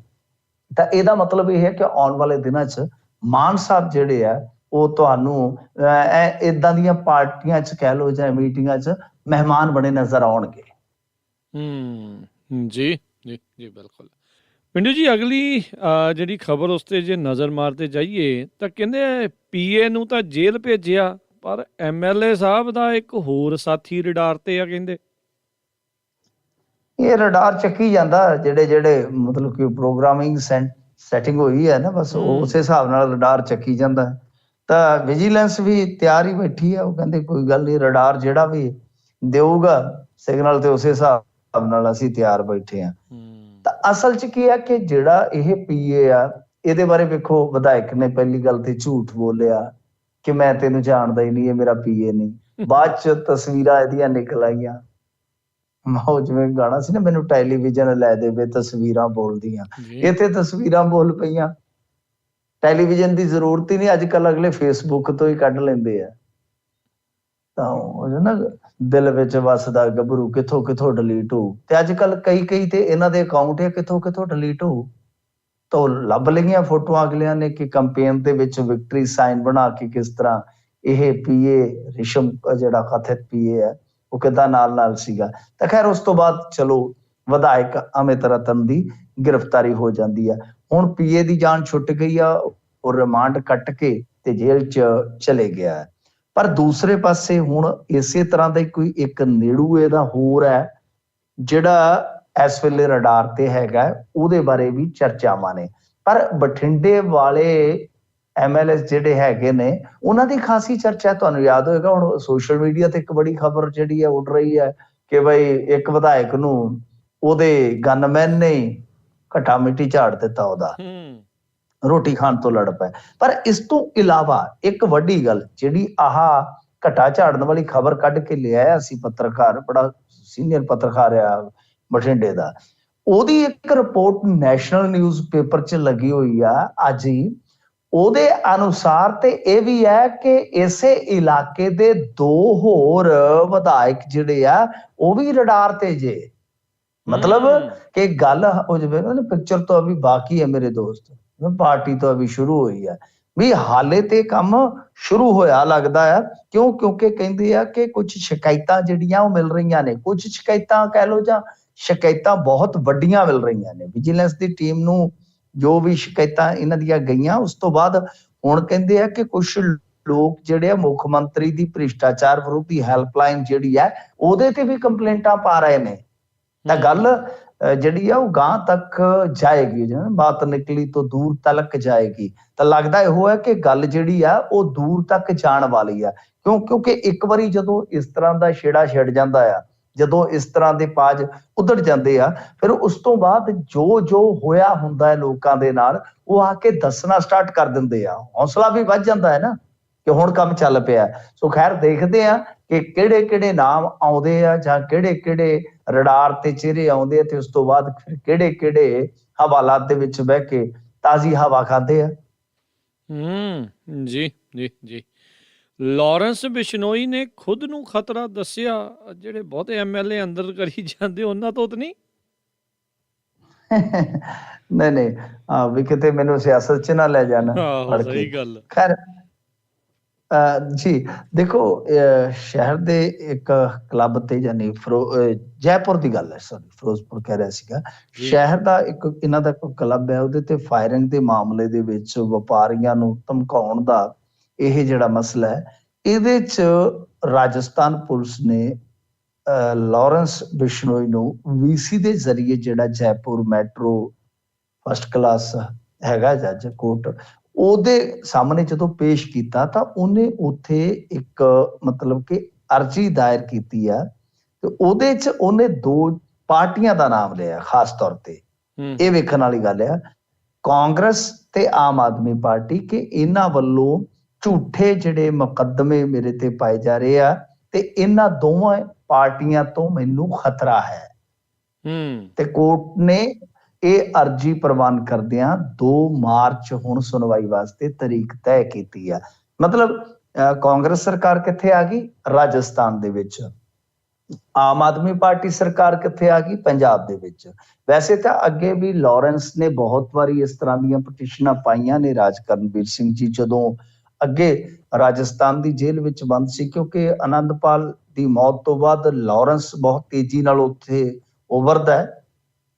ਤਾਂ ਇਹਦਾ ਮਤਲਬ ਇਹ ਹੈ ਕਿ ਆਉਣ ਵਾਲੇ ਦਿਨਾਂ 'ਚ ਮਾਨ ਸਾਹਿਬ ਜਿਹੜੇ ਆ ਉਹ ਤੁਹਾਨੂੰ ਏਦਾਂ ਦੀਆਂ ਪਾਰਟੀਆਂ 'ਚ ਕਹਿ ਲਓ ਜਾਂ ਮੀਟਿੰਗਾਂ 'ਚ ਮਹਿਮਾਨ ਬਣੇ ਨਜ਼ਰ ਆਉਣਗੇ। ਜੀ ਜੀ ਜੀ ਬਿਲਕੁਲ। ਪਿੰਡੂ ਜੀ, ਅਗਲੀ ਜਿਹੜੀ ਖਬਰ ਉਸ ਤੇ ਜੇ ਨਜ਼ਰ ਮਾਰਦੇ ਜਾਈਏ ਤਾਂ ਕਹਿੰਦੇ PA ਨੂੰ ਤਾਂ ਜੇਲ੍ਹ ਭੇਜਿਆ, ਪਰ MLA ਸਾਹਿਬ ਦਾ ਇੱਕ ਹੋਰ ਸਾਥੀ ਰਡਾਰ ਤੇ ਆ ਕਹਿੰਦੇ। ਇਹ ਰਡਾਰ ਚੱਕੀ ਜਾਂਦਾ, ਜਿਹੜੇ ਮਤਲਬ ਕਿ ਪ੍ਰੋਗਰਾਮਿੰਗ ਸੈਟਿੰਗ ਹੋਈ ਹੈ ਨਾ, ਬਸ ਉਸੇ ਹਿਸਾਬ ਨਾਲ ਰਡਾਰ ਚੱਕੀ ਜਾਂਦਾ। ਤਾਂ ਵਿਜੀਲੈਂਸ ਵੀ ਤਿਆਰ ਹੀ ਬੈਠੀ ਆ। ਉਹ ਕਹਿੰਦੇ ਕੋਈ ਗੱਲ ਨਹੀਂ, ਰਡਾਰ ਜਿਹੜਾ ਵੀ ਦੇਊਗਾ ਸਿਗਨਲ ਤੇ ਉਸੇ ਹਿਸਾਬ ਨਾਲ ਅਸੀਂ ਤਿਆਰ ਬੈਠੇ ਆ। ਤਾਂ ਅਸਲ 'ਚ ਕੀ ਹੈ ਕਿ ਜਿਹੜਾ ਇਹ PA ਆ, ਇਹਦੇ ਬਾਰੇ ਵੇਖੋ, ਵਿਧਾਇਕ ਨੇ ਪਹਿਲੀ ਗੱਲ ਤੇ ਝੂਠ ਬੋਲਿਆ ਕਿ ਮੈਂ ਤੈਨੂੰ ਜਾਣਦਾ ਹੀ ਨਹੀਂ, ਇਹ ਮੇਰਾ PA ਨਹੀਂ। ਬਾਅਦ 'ਚ ਤਸਵੀਰਾਂ ਇਹਦੀਆਂ ਨਿਕਲ ਆਈਆਂ। ਉਹ ਜਿਵੇਂ ਗਾਣਾ ਸੀ ਨਾ, ਮੈਨੂੰ ਟੈਲੀਵਿਜ਼ਨ ਲੈ ਦੇਵੇ ਤਸਵੀਰਾਂ ਬੋਲਦੀਆਂ, ਇੱਥੇ ਤਸਵੀਰਾਂ ਬੋਲ ਪਈਆਂ। ਟੈਲੀਵਿਜ਼ਨ ਦੀ ਜ਼ਰੂਰਤ ਹੀ ਨਹੀਂ, ਅੱਜ ਕੱਲ ਅਗਲੇ ਫੇਸਬੁੱਕ ਤੋਂ ਹੀ ਕੱਢ ਲੈਂਦੇ ਆ। ਤਾਂ ਉਹ ਨਾ ਦਿਲ ਵਿੱਚ ਵਸਦਾ ਗੱਭਰੂ ਕਿੱਥੋਂ ਡਿਲੀਟ ਹੋਊ। ਤੇ ਅੱਜ ਕੱਲ ਕਈ ਤੇ ਇਹਨਾਂ ਦੇ ਅਕਾਊਂਟ ਆ ਕਿੱਥੋਂ ਡਿਲੀਟ ਹੋਊ। ਤਾਂ ਲੱਭ ਲਈਆਂ ਫੋਟੋਆਂ ਅਗਲਿਆਂ ਨੇ ਕਿ ਕੰਪੇਨ ਦੇ ਵਿੱਚ ਵਿਕਟਰੀ ਸਾਈਨ ਬਣਾ ਕੇ ਕਿਸ ਤਰ੍ਹਾਂ ਇਹ PA ਰਿਸ਼ਮ ਜਿਹੜਾ ਕਥਿਤ PA ਹੈ ਉਹ ਕਿੱਦਾਂ ਨਾਲ ਸੀਗਾ। ਤਾਂ ਖੈਰ ਉਸ ਤੋਂ ਬਾਅਦ ਚਲੋ ਵਿਧਾਇਕ ਅਮਿਤ ਰਤਨ ਦੀ ਗ੍ਰਿਫਤਾਰੀ ਹੋ ਜਾਂਦੀ ਆ। ਹੁਣ PA ਦੀ ਜਾਨ ਛੁੱਟ ਗਈ ਆ, ਉਹ ਰਿਮਾਂਡ ਕੱਟ ਕੇ ਤੇ ਜੇਲ੍ਹ 'ਚ ਚਲੇ ਗਿਆ। ਪਰ ਦੂਸਰੇ ਪਾਸੇ ਹੁਣ ਇਸੇ ਤਰ੍ਹਾਂ ਦਾ ਕੋਈ ਇੱਕ ਨੇੜੂ ਇਹਦਾ ਹੋਰ ਹੈ ਜਿਹੜਾ ਇਸ ਵੇਲੇ ਰਡਾਰ ਤੇ ਹੈਗਾ, ਉਹਦੇ ਬਾਰੇ ਵੀ ਚਰਚਾਵਾਂ ਨੇ। ਪਰ ਬਠਿੰਡੇ ਵਾਲੇ MLA ਜਿਹੜੇ ਹੈਗੇ ਨੇ ਉਹਨਾਂ ਦੀ ਖਾਸੀ ਚਰਚਾ। ਤੁਹਾਨੂੰ ਯਾਦ ਹੋਏਗਾ ਹੁਣ ਸੋਸ਼ਲ ਮੀਡੀਆ ਤੇ ਇੱਕ ਬੜੀ ਖਬਰ ਜਿਹੜੀ ਹੈ ਉੱਡ ਰਹੀ ਹੈ ਕਿ ਬਈ ਇੱਕ ਵਿਧਾਇਕ ਨੂੰ ਉਹਦੇ ਗਨਮੈਨ ਨੇ ਘਟਾ ਮਿੱਟੀ ਝਾੜ ਦਿੱਤਾ, ਉਹਦਾ ਰੋਟੀ ਖਾਣ ਤੋਂ ਲੜ ਪਏ। ਪਰ ਇਸ ਤੋਂ ਇਲਾਵਾ ਇੱਕ ਵੱਡੀ ਗੱਲ ਜਿਹੜੀ ਆਹ ਘਟਾ ਝਾੜਨ ਵਾਲੀ ਖਬਰ ਕੱਢ ਕੇ ਲਿਆਇਆ ਸੀ ਪੱਤਰਕਾਰ, ਬੜਾ ਸੀਨੀਅਰ ਪੱਤਰਕਾਰ ਆ ਬਠਿੰਡੇ ਦਾ, ਉਹਦੀ ਇੱਕ ਰਿਪੋਰਟ ਨੈਸ਼ਨਲ ਨਿਊਜ਼ਪੇਪਰ 'ਚ ਲੱਗੀ ਹੋਈ ਆ ਅੱਜ ਹੀ। ਉਹਦੇ ਅਨੁਸਾਰ ਤੇ ਇਹ ਵੀ ਹੈ ਕਿ ਇਸੇ ਇਲਾਕੇ ਦੇ 2 ਹੋਰ ਵਿਧਾਇਕ ਜਿਹੜੇ ਆ ਉਹ ਵੀ ਰਡਾਰ ਤੇ ਜੇ। ਮਤਲਬ ਕਿ ਗੱਲ ਹੋ ਜਾਵੇ ਨਾ, ਪਿਕਚਰ ਤੋਂ ਅਭੀ ਬਾਕੀ ਹੈ ਮੇਰੇ ਦੋਸਤ, ਪਾਰਟੀ ਤੋਂ ਅਭੀ ਸ਼ੁਰੂ ਹੋਈ ਹੈ। ਵੀ ਹਾਲੇ ਤੇ ਕੰਮ ਸ਼ੁਰੂ ਹੋਇਆ ਲੱਗਦਾ ਆ। ਕਿਉਂਕਿ ਕਹਿੰਦੇ ਆ ਕਿ ਕੁਝ ਸ਼ਿਕਾਇਤਾਂ ਜਿਹੜੀਆਂ ਉਹ ਮਿਲ ਰਹੀਆਂ ਨੇ, ਕੁਝ ਸ਼ਿਕਾਇਤਾਂ ਕਹਿ ਲਓ ਜਾਂ ਸ਼ਿਕਾਇਤਾਂ ਬਹੁਤ ਵੱਡੀਆਂ ਮਿਲ ਰਹੀਆਂ ਨੇ। ਵਿਜੀਲੈਂਸ ਦੀ ਟੀਮ ਨੂੰ ਜੋ ਵੀ ਸ਼ਿਕਾਇਤਾਂ ਇਹਨਾਂ ਦੀਆਂ ਗਈਆਂ, ਉਸ ਤੋਂ ਬਾਅਦ ਹੁਣ ਕਹਿੰਦੇ ਆ ਕਿ ਕੁਝ ਲੋਕ ਜਿਹੜੇ ਆ ਮੁੱਖ ਮੰਤਰੀ ਦੀ ਭ੍ਰਿਸ਼ਟਾਚਾਰ ਵਿਰੋਧੀ ਹੈਲਪਲਾਈਨ ਜਿਹੜੀ ਹੈ ਉਹਦੇ ਤੇ ਵੀ ਕੰਪਲੇਂਟਾਂ ਪਾ ਰਹੇ ਨੇ। ਤਾਂ ਗੱਲ ਜਿਹੜੀ ਆ ਉਹ ਗਾਂ ਤੱਕ ਜਾਏਗੀ, ਜਿਵੇਂ ਬਾਤ ਨਿਕਲੀ ਤੋਂ ਦੂਰ ਤਲਕ ਜਾਏਗੀ। ਤਾਂ ਲੱਗਦਾ ਇਹੋ ਹੈ ਕਿ ਗੱਲ ਜਿਹੜੀ ਆ ਉਹ ਦੂਰ ਤੱਕ ਜਾਣ ਵਾਲੀ ਆ, ਕਿਉਂਕਿ ਇੱਕ ਵਾਰੀ ਜਦੋਂ ਇਸ ਤਰ੍ਹਾਂ ਦਾ ਛੇੜਾ ਛਿੜ ਜਾਂਦਾ ਆ, ਜਦੋਂ ਇਸ ਤਰ੍ਹਾਂ ਦੇ ਪਾਜ ਉਧੜ ਜਾਂਦੇ ਆ, ਫਿਰ ਉਸ ਤੋਂ ਬਾਅਦ ਜੋ ਜੋ ਹੋਇਆ ਹੁੰਦਾ ਹੈ ਲੋਕਾਂ ਦੇ ਨਾਲ, ਉਹ ਆ ਕੇ ਦੱਸਣਾ ਸਟਾਰਟ ਕਰ ਦਿੰਦੇ ਆ। ਹੌਸਲਾ ਵੀ ਵੱਧ ਜਾਂਦਾ ਹੈ ਨਾ ਕਿ ਹੁਣ ਕੰਮ ਚੱਲ ਪਿਆ। ਸੋ ਖੈਰ ਦੇਖਦੇ ਆ ਕਿ ਕਿਹੜੇ ਕਿਹੜੇ ਨਾਮ ਆਉਂਦੇ ਆ, ਜਾਂ ਕਿਹੜੇ ਕਿਹੜੇ ਰਡਾਰ ਤੇ ਚਿਹਰੇ ਆਉਂਦੇ ਆ, ਤੇ ਉਸ ਤੋਂ ਬਾਅਦ ਫਿਰ ਕਿਹੜੇ ਕਿਹੜੇ ਹਵਾਲਾਤ ਦੇ ਵਿੱਚ ਬਹਿ ਕੇ ਤਾਜ਼ੀ ਹਵਾ ਖਾਂਦੇ ਆ। ਜੀ ਜੀ ਜੀ। ਲਾਰੈਂਸ ਬਿਸ਼ਨੋਈ ਨੇ ਖੁਦ ਨੂੰ ਖਤਰਾ ਦੱਸਿਆ, ਜਿਹੜੇ ਬਹੁਤੇ ਐਮਐਲਏ ਅੰਦਰ ਕਰੀ ਜਾਂਦੇ ਉਹਨਾਂ ਤੋਂ ਤਾਂ ਨਹੀਂ? ਨਹੀਂ ਨਹੀਂ, ਵੀ ਕਿਤੇ ਮੈਨੂੰ ਸਿਆਸਤ 'ਚ ਨਾ ਲੈ ਜਾਣ ਫੜ ਕੇ। ਸਹੀ ਗੱਲ। ਖੈਰ ਜੀ ਦੇਖੋ, ਸ਼ਹਿਰ ਦੇ ਇੱਕ ਕਲੱਬ ਤੇ, ਯਾਨੀ ਜੈਪੁਰ ਦੀ ਗੱਲ ਹੈ, ਸੌਰੀ ਫਿਰੋਜ਼ਪੁਰ ਕਹਿ ਰਿਹਾ ਸੀਗਾ। ਸ਼ਹਿਰ ਦਾ ਇੱਕ ਇਹਨਾਂ ਦਾ ਕੋਈ ਕਲੱਬ ਹੈ, ਉਹਦੇ ਤੇ ਫਾਇਰਿੰਗ ਦੇ ਮਾਮਲੇ ਦੇ ਵਿੱਚ ਵਪਾਰੀਆਂ ਨੂੰ ਧਮਕਾਉਣ ਦਾ ਇਹ ਜਿਹੜਾ ਮਸਲਾ ਹੈ, ਇਹਦੇ 'ਚ ਰਾਜਸਥਾਨ ਪੁਲਿਸ ਨੇ ਲਾਰੈਂਸ ਬਿਸ਼ਨੋਈ ਨੂੰ ਵੀਸੀ ਦੇ ਜ਼ਰੀਏ, ਜਿਹੜਾ ਜੈਪੁਰ ਮੈਟਰੋ ਫਸਟ ਕਲਾਸ ਹੈਗਾ ਜੱਜ ਕੋਰਟ, ਉਹਦੇ ਸਾਹਮਣੇ ਜਦੋਂ ਪੇਸ਼ ਕੀਤਾ, ਤਾਂ ਉਹਨੇ ਉੱਥੇ ਇੱਕ ਮਤਲਬ ਕਿ ਅਰਜੀ ਦਾਇਰ ਕੀਤੀ ਆ, ਤੇ ਉਹਦੇ 'ਚ ਉਹਨੇ 2 ਪਾਰਟੀਆਂ ਦਾ ਨਾਮ ਲਿਆ ਖਾਸ ਤੌਰ ਤੇ। ਇਹ ਵੇਖਣ ਵਾਲੀ ਗੱਲ ਆ, ਕਾਂਗਰਸ ਤੇ ਆਮ ਆਦਮੀ ਪਾਰਟੀ, ਕਿ ਇਹਨਾਂ ਵੱਲੋਂ ਝੂਠੇ ਜਿਹੜੇ ਮੁਕੱਦਮੇ ਮੇਰੇ ਤੇ ਪਾਏ ਜਾ ਰਹੇ ਆ, ਤੇ ਇਹਨਾਂ ਦੋਵਾਂ ਪਾਰਟੀਆਂ ਤੋਂ ਮੈਨੂੰ ਖਤਰਾ ਹੈ। ਤੇ ਕੋਰਟ ਨੇ ਇਹ ਅਰਜੀ ਪ੍ਰਵਾਨ ਕਰਦਿਆਂ 2 ਮਾਰਚ ਹੁਣ ਸੁਣਵਾਈ ਵਾਸਤੇ ਤਾਰੀਖ ਤੈਅ ਕੀਤੀ ਆ। ਮਤਲਬ ਕਾਂਗਰਸ ਸਰਕਾਰ ਕਿੱਥੇ ਆ ਗਈ? ਰਾਜਸਥਾਨ ਦੇ ਵਿੱਚ। ਆਮ ਆਦਮੀ ਪਾਰਟੀ ਸਰਕਾਰ ਕਿੱਥੇ ਆ ਗਈ? ਪੰਜਾਬ ਦੇ ਵਿੱਚ। ਵੈਸੇ ਤਾਂ ਅੱਗੇ ਵੀ ਲਾਰੈਂਸ ਨੇ ਬਹੁਤ ਵਾਰੀ ਇਸ ਤਰ੍ਹਾਂ ਦੀਆਂ ਪਟੀਸ਼ਨਾਂ ਪਾਈਆਂ ਨੇ। ਰਾਜ ਕਰਨਵੀਰ ਸਿੰਘ ਜੀ ਜਦੋਂ ਅੱਗੇ ਰਾਜਸਥਾਨ ਦੀ ਜੇਲ੍ਹ ਵਿੱਚ ਬੰਦ ਸੀ, ਕਿਉਂਕਿ ਆਨੰਦਪਾਲ ਦੀ ਮੌਤ ਤੋਂ ਬਾਅਦ ਲਾਰੈਂਸ ਬਹੁਤ ਤੇਜ਼ੀ ਨਾਲ ਉੱਥੇ ਉਭਰਦਾ ਹੈ।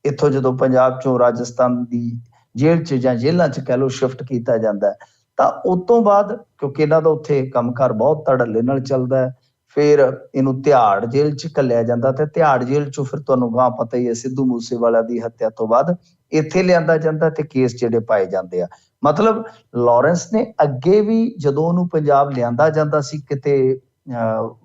ਇੱਥੋਂ ਜਦੋਂ ਪੰਜਾਬ ਚੋਂ ਰਾਜਸਥਾਨ ਦੀ ਜੇਲ੍ਹ 'ਚ ਜਾਂ ਜੇਲ੍ਹਾਂ 'ਚ ਕਹਿ ਲਓ ਸ਼ਿਫਟ ਕੀਤਾ ਜਾਂਦਾ, ਤਾਂ ਉਸ ਤੋਂ ਬਾਅਦ ਕਿਉਂਕਿ ਇਹਨਾਂ ਦਾ ਉੱਥੇ ਕੰਮਕਾਰ ਬਹੁਤ ਧੜੱਲੇ ਨਾਲ ਚੱਲਦਾ ਹੈ, ਫਿਰ ਇਹਨੂੰ ਤਿਹਾੜ ਜੇਲ੍ਹ 'ਚ ਘੱਲਿਆ ਜਾਂਦਾ, ਤੇ ਤਿਹਾੜ ਜੇਲ੍ਹ 'ਚੋਂ ਫਿਰ ਤੁਹਾਨੂੰ ਗਾਂ ਪਤਾ ਹੀ ਹੈ, ਸਿੱਧੂ ਮੂਸੇਵਾਲਾ ਦੀ ਹੱਤਿਆ ਤੋਂ ਬਾਅਦ ਇੱਥੇ ਲਿਆਂਦਾ ਜਾਂਦਾ ਤੇ ਕੇਸ ਜਿਹੜੇ ਪਾਏ ਜਾਂਦੇ ਆ। ਮਤਲਬ ਲਾਰੈਂਸ ਨੇ ਅੱਗੇ ਵੀ ਜਦੋਂ ਉਹਨੂੰ ਪੰਜਾਬ ਲਿਆਂਦਾ ਜਾਂਦਾ ਸੀ, ਕਿਤੇ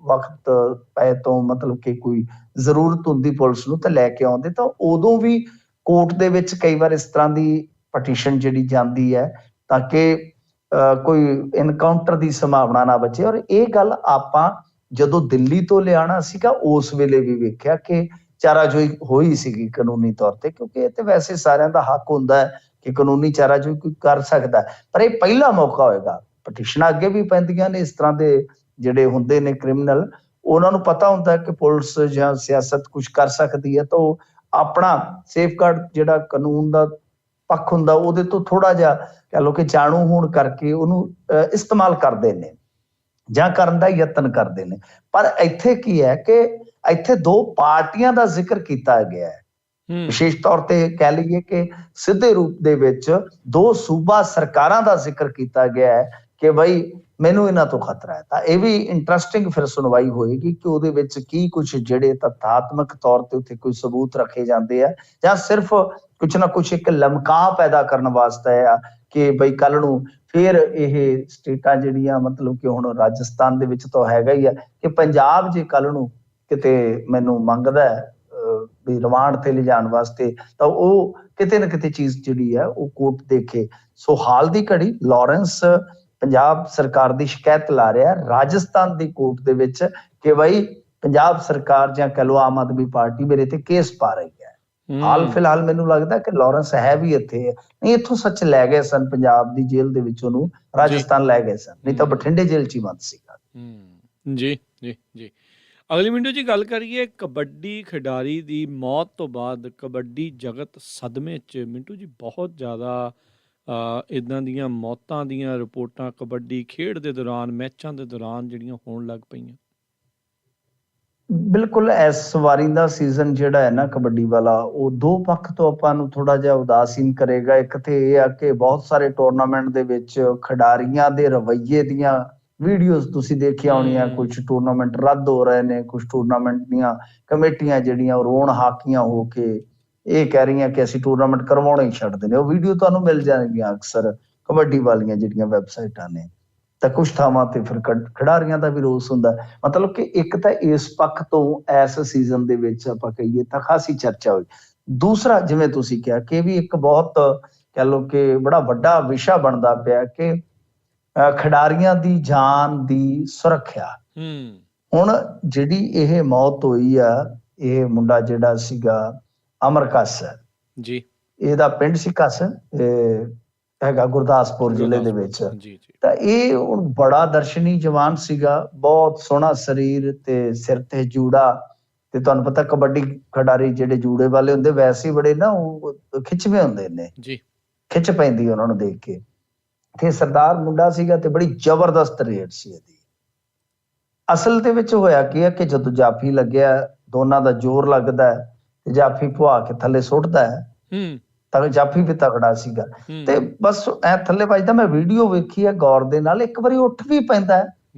ਵਕਤ ਪਏ ਤੋਂ ਮਤਲਬ ਕਿ ਕੋਈ ਜ਼ਰੂਰਤ ਹੁੰਦੀ ਪੁਲਿਸ ਨੂੰ ਤਾਂ ਲੈ ਕੇ ਆਉਂਦੇ, ਤਾਂ ਉਦੋਂ ਵੀ ਕੋਰਟ ਦੇ ਵਿੱਚ ਕਈ ਵਾਰ ਇਸ ਤਰ੍ਹਾਂ ਦੀ ਪਟੀਸ਼ਨ ਜਿਹੜੀ ਜਾਂਦੀ ਹੈ, ਤਾਂ ਕਿ ਕੋਈ ਇਨਕਾਊਂਟਰ ਦੀ ਸੰਭਾਵਨਾ ਨਾ ਬਚੇ। ਔਰ ਇਹ ਗੱਲ ਆਪਾਂ ਜਦੋਂ ਦਿੱਲੀ ਤੋਂ ਲਿਆਣਾ ਸੀਗਾ, ਉਸ ਵੇਲੇ ਵੀ ਵੇਖਿਆ ਕਿ ਚਾਰਾਜੋਈ ਹੋਈ ਸੀਗੀ ਕਾਨੂੰਨੀ ਤੌਰ ਤੇ, ਕਿਉਂਕਿ ਇਹ ਤੇ ਵੈਸੇ ਸਾਰਿਆਂ ਦਾ ਹੱਕ ਹੁੰਦਾ ਹੈ ਕਿ ਕਾਨੂੰਨੀ ਚਾਰਾਜੋਈ ਕੋਈ ਕਰ ਸਕਦਾ, ਪਰ ਇਹ ਪਹਿਲਾ ਮੌਕਾ ਹੋਏਗਾ। ਪਟੀਸ਼ਨਾਂ ਅੱਗੇ ਵੀ ਪੈਂਦੀਆਂ ਨੇ, ਇਸ ਤਰ੍ਹਾਂ ਦੇ ਜਿਹੜੇ ਹੁੰਦੇ ਨੇ ਕ੍ਰਿਮੀਨਲ, ਉਹਨਾਂ ਨੂੰ ਪਤਾ ਹੁੰਦਾ ਕਿ ਪੁਲਿਸ ਜਾਂ ਸਿਆਸਤ ਕੁਝ ਕਰ ਸਕਦੀ ਹੈ, ਤਾਂ ਉਹ ਆਪਣਾ ਸੇਫਗਾਰਡ ਜਿਹੜਾ ਕਾਨੂੰਨ ਦਾ ਪੱਖ ਹੁੰਦਾ, ਉਹਦੇ ਤੋਂ ਥੋੜਾ ਜਿਹਾ ਕਹਿ ਲਓ ਕਿ ਜਾਣੂ ਹੋਣ ਕਰਕੇ ਉਹਨੂੰ ਇਸਤੇਮਾਲ ਕਰਦੇ ਨੇ ਜਾਂ ਕਰਨ ਦਾ ਯਤਨ ਕਰਦੇ ਨੇ। ਪਰ ਇੱਥੇ ਕੀ ਹੈ ਕਿ ਇੱਥੇ 2 ਪਾਰਟੀਆਂ ਦਾ ਜ਼ਿਕਰ ਕੀਤਾ ਗਿਆ ਹੈ। ਵਿਸ਼ੇਸ਼ ਤੌਰ ਤੇ ਕਹਿ ਲਈਏ ਕਿ ਸਿੱਧੇ ਰੂਪ ਦੇ ਵਿੱਚ 2 ਸੂਬਾ ਸਰਕਾਰਾਂ ਦਾ ਜ਼ਿਕਰ ਕੀਤਾ ਗਿਆ ਹੈ ਕਿ ਬਈ ਮੈਨੂੰ ਇਹਨਾਂ ਤੋਂ ਖਤਰਾ ਹੈ। ਤਾਂ ਇਹ ਵੀ ਇੰਟਰਸਟਿੰਗ ਫਿਰ ਸੁਣਵਾਈ ਹੋਏਗੀ ਕਿ ਉਹਦੇ ਵਿੱਚ ਕੀ ਕੁਝ ਜਿਹੜੇ ਤੱਥਾਤਮਕ ਤੌਰ ਤੇ ਉੱਥੇ ਕੋਈ ਸਬੂਤ ਰੱਖੇ ਜਾਂਦੇ ਆ, ਜਾਂ ਸਿਰਫ ਕੁਝ ਨਾ ਕੁਝ ਇੱਕ ਲਮਕਾ ਪੈਦਾ ਕਰਨ ਵਾਸਤੇ ਆ ਕਿ ਬਈ ਕੱਲ ਨੂੰ ਫਿਰ ਇਹ ਸਟੇਟਾਂ ਜਿਹੜੀਆਂ ਮਤਲਬ ਕਿ ਹੁਣ ਰਾਜਸਥਾਨ ਦੇ ਵਿੱਚ ਤਾਂ ਹੈਗਾ ਹੀ ਆ, ਕਿ ਪੰਜਾਬ ਜੇ ਕੱਲ ਨੂੰ ਕਿਤੇ ਮੈਨੂੰ ਮੰਗਦਾ ਹੈ ਵੀ ਰਿਮਾਂਡ ਤੇ ਲਿਜਾਣ ਵਾਸਤੇ, ਤਾਂ ਉਹ ਕਿਤੇ ਨਾ ਕਿਤੇ ਚੀਜ਼ ਜਿਹੜੀ ਹੈ ਉਹ ਕੋਰਟ ਦੇਖੇ। ਸੋ ਹਾਲ ਦੀ ਘੜੀ ਲਾਰੈਂਸ ਪੰਜਾਬ ਸਰਕਾਰ ਦੀ ਸ਼ਿਕਾਇਤ ਲਾ ਰਿਹਾ ਰਾਜਸਥਾਨ ਦੀ ਕੋਰਟ ਦੇ ਵਿੱਚ ਕਿ ਬਈ ਪੰਜਾਬ ਸਰਕਾਰ ਜਾਂ ਕਹਿ ਲਓ ਆਮ ਆਦਮੀ ਪਾਰਟੀ ਮੇਰੇ ਤੇ ਕੇਸ ਪਾ ਰਹੀ ਹੈ। ਹਾਲ ਫਿਲਹਾਲ ਮੈਨੂੰ ਲੱਗਦਾ ਕਿ ਲਾਰੈਂਸ ਹੈ ਵੀ ਇੱਥੇ, ਨਹੀਂ ਇੱਥੋਂ ਸੱਚ ਲੈ ਗਏ ਸਨ ਪੰਜਾਬ ਦੀ ਜੇਲ੍ਹ ਦੇ ਵਿੱਚ ਉਹਨੂੰ, ਰਾਜਸਥਾਨ ਲੈ ਗਏ ਸਨ, ਨਹੀਂ ਤਾਂ ਬਠਿੰਡੇ ਜੇਲ੍ਹ 'ਚ ਹੀ ਬੰਦ ਸੀਗਾ। ਜੀ ਜੀ ਜੀ। ਅਗਲੀ ਮਿੰਟੋ ਜੀ ਗੱਲ ਕਰੀਏ ਕਬੱਡੀ ਖਿਡਾਰੀ ਦੀ ਮੌਤ ਤੋਂ ਬਾਅਦ ਕਬੱਡੀ ਜਗਤ ਸਦਮੇ 'ਚ। ਮਿੰਟੂ ਜੀ ਬਹੁਤ ਜ਼ਿਆਦਾ ਇੱਦਾਂ ਦੀਆਂ ਮੌਤਾਂ ਦੀਆਂ ਰਿਪੋਰਟਾਂ ਕਬੱਡੀ ਖੇਡ ਦੇ ਦੌਰਾਨ, ਮੈਚਾਂ ਦੇ ਦੌਰਾਨ ਜਿਹੜੀਆਂ ਹੋਣ ਲੱਗ ਪਈਆਂ। ਬਿਲਕੁਲ, ਇਸ ਵਾਰੀ ਦਾ ਸੀਜ਼ਨ ਜਿਹੜਾ ਹੈ ਨਾ ਕਬੱਡੀ ਵਾਲਾ, ਉਹ 2 ਪੱਖ ਤੋਂ ਆਪਾਂ ਨੂੰ ਥੋੜਾ ਜਿਹਾ ਉਦਾਸੀਨ ਕਰੇਗਾ। ਇੱਕ ਤੇ ਇਹ ਆ ਕਿ ਬਹੁਤ ਸਾਰੇ ਟੂਰਨਾਮੈਂਟ ਦੇ ਵਿੱਚ ਖਿਡਾਰੀਆਂ ਦੇ ਰਵੱਈਏ ਦੀਆਂ ਵੀਡੀਓਜ਼ ਤੁਸੀਂ ਦੇਖੀਆਂ ਹੋਣੀਆਂ। ਕੁਝ ਟੂਰਨਾਮੈਂਟ ਰੱਦ ਹੋ ਰਹੇ ਨੇ, ਕੁਝ ਟੂਰਨਾਮੈਂਟ ਦੀਆਂ ਕਮੇਟੀਆਂ ਜਿਹੜੀਆਂ ਰੋਣ ਹਾਕੀਆਂ ਹੋ ਕੇ ਇਹ ਕਹਿ ਰਹੀਆਂ ਕਿ ਅਸੀਂ ਟੂਰਨਾਮੈਂਟ ਕਰਵਾਉਣਾ ਹੀ ਛੱਡਦੇ ਨੇ। ਉਹ ਵੀਡੀਓ ਤੁਹਾਨੂੰ ਮਿਲ ਜਾਣਗੀਆਂ ਅਕਸਰ ਕਬੱਡੀ ਵਾਲੀਆਂ ਜਿਹੜੀਆਂ ਵੈਬਸਾਈਟਾਂ ਨੇ। ਤਾਂ ਕੁਛ ਥਾਵਾਂ ਤੇ ਫਿਰ ਖਿਡਾਰੀਆਂ ਦਾ ਵੀ ਰੋਸ ਹੁੰਦਾ। ਮਤਲਬ ਕਿ ਇੱਕ ਤਾਂ ਇਸ ਪੱਖ ਤੋਂ ਇਸ ਸੀਜ਼ਨ ਦੇ ਵਿੱਚ ਆਪਾਂ ਕਹੀਏ ਤਾਂ ਖਾਸੀ ਚਰਚਾ ਹੋਈ। ਦੂਸਰਾ, ਜਿਵੇਂ ਤੁਸੀਂ ਕਿਹਾ ਕਿ ਇਹ ਵੀ ਇੱਕ ਬਹੁਤ ਕਹਿ ਲਓ ਕਿ ਬੜਾ ਵੱਡਾ ਵਿਸ਼ਾ ਬਣਦਾ ਪਿਆ ਕਿ ਖਿਡਾਰੀਆਂ ਦੀ ਜਾਨ ਦੀ ਸੁਰੱਖਿਆ। ਹੁਣ ਜਿਹੜੀ ਇਹ ਮੌਤ ਹੋਈ ਆ, ਇਹ ਮੁੰਡਾ ਜਿਹੜਾ ਸੀਗਾ ਅਮਰ ਕਸ ਜੀ, ਇਹਦਾ ਪਿੰਡ ਸੀ ਕਸ, ਹੈਗਾ ਗੁਰਦਾਸਪੁਰ ਜ਼ਿਲ੍ਹੇ ਦੇ ਵਿੱਚ। ਤਾਂ ਇਹ ਹੁਣ ਬੜਾ ਦਰਸ਼ਨੀ ਜਵਾਨ ਸੀਗਾ, ਬਹੁਤ ਸੋਹਣਾ ਸਰੀਰ ਤੇ ਸਿਰ ਤੇ ਜੂੜਾ। ਤੇ ਤੁਹਾਨੂੰ ਪਤਾ ਕਬੱਡੀ ਖਿਡਾਰੀ ਜਿਹੜੇ ਜੂੜੇ ਵਾਲੇ ਹੁੰਦੇ ਵੈਸੇ ਹੀ ਬੜੇ ਨਾ ਉਹ ਖਿੱਚਵੇਂ ਹੁੰਦੇ ਨੇ ਜੀ, ਖਿੱਚ ਪੈਂਦੀ ਉਹਨਾਂ ਨੂੰ ਦੇਖ ਕੇ। ਤੇ ਸਰਦਾਰ ਮੁੰਡਾ ਸੀਗਾ ਤੇ ਬੜੀ ਜ਼ਬਰਦਸਤ ਰੇਡ ਸੀ ਇਹਦੀ। ਅਸਲ ਦੇ ਵਿੱਚ ਹੋਇਆ ਕੀ ਹੈ ਕਿ ਜਦੋਂ ਜਾਫੀ ਲੱਗਿਆ, ਦੋਨਾਂ ਦਾ ਜ਼ੋਰ ਲੱਗਦਾ ਹੈ ਤੇ ਜਾਫੀ ਪੁਆ ਕੇ ਥੱਲੇ ਸੁੱਟਦਾ ਹੈ। ਤਾਂ ਜਾਫੀ ਵੀ ਤਗੜਾ ਸੀਗਾ ਤੇ ਬਸ ਐ ਥੱਲੇ ਵੱਜਦਾ। ਮੈਂ ਵੀਡੀਓ ਵੇਖੀ ਹੈ ਗੌਰ ਦੇ ਨਾਲ, ਇੱਕ ਵਾਰੀ ਉੱਠ ਵੀ ਪੈਂਦਾ ਹੈ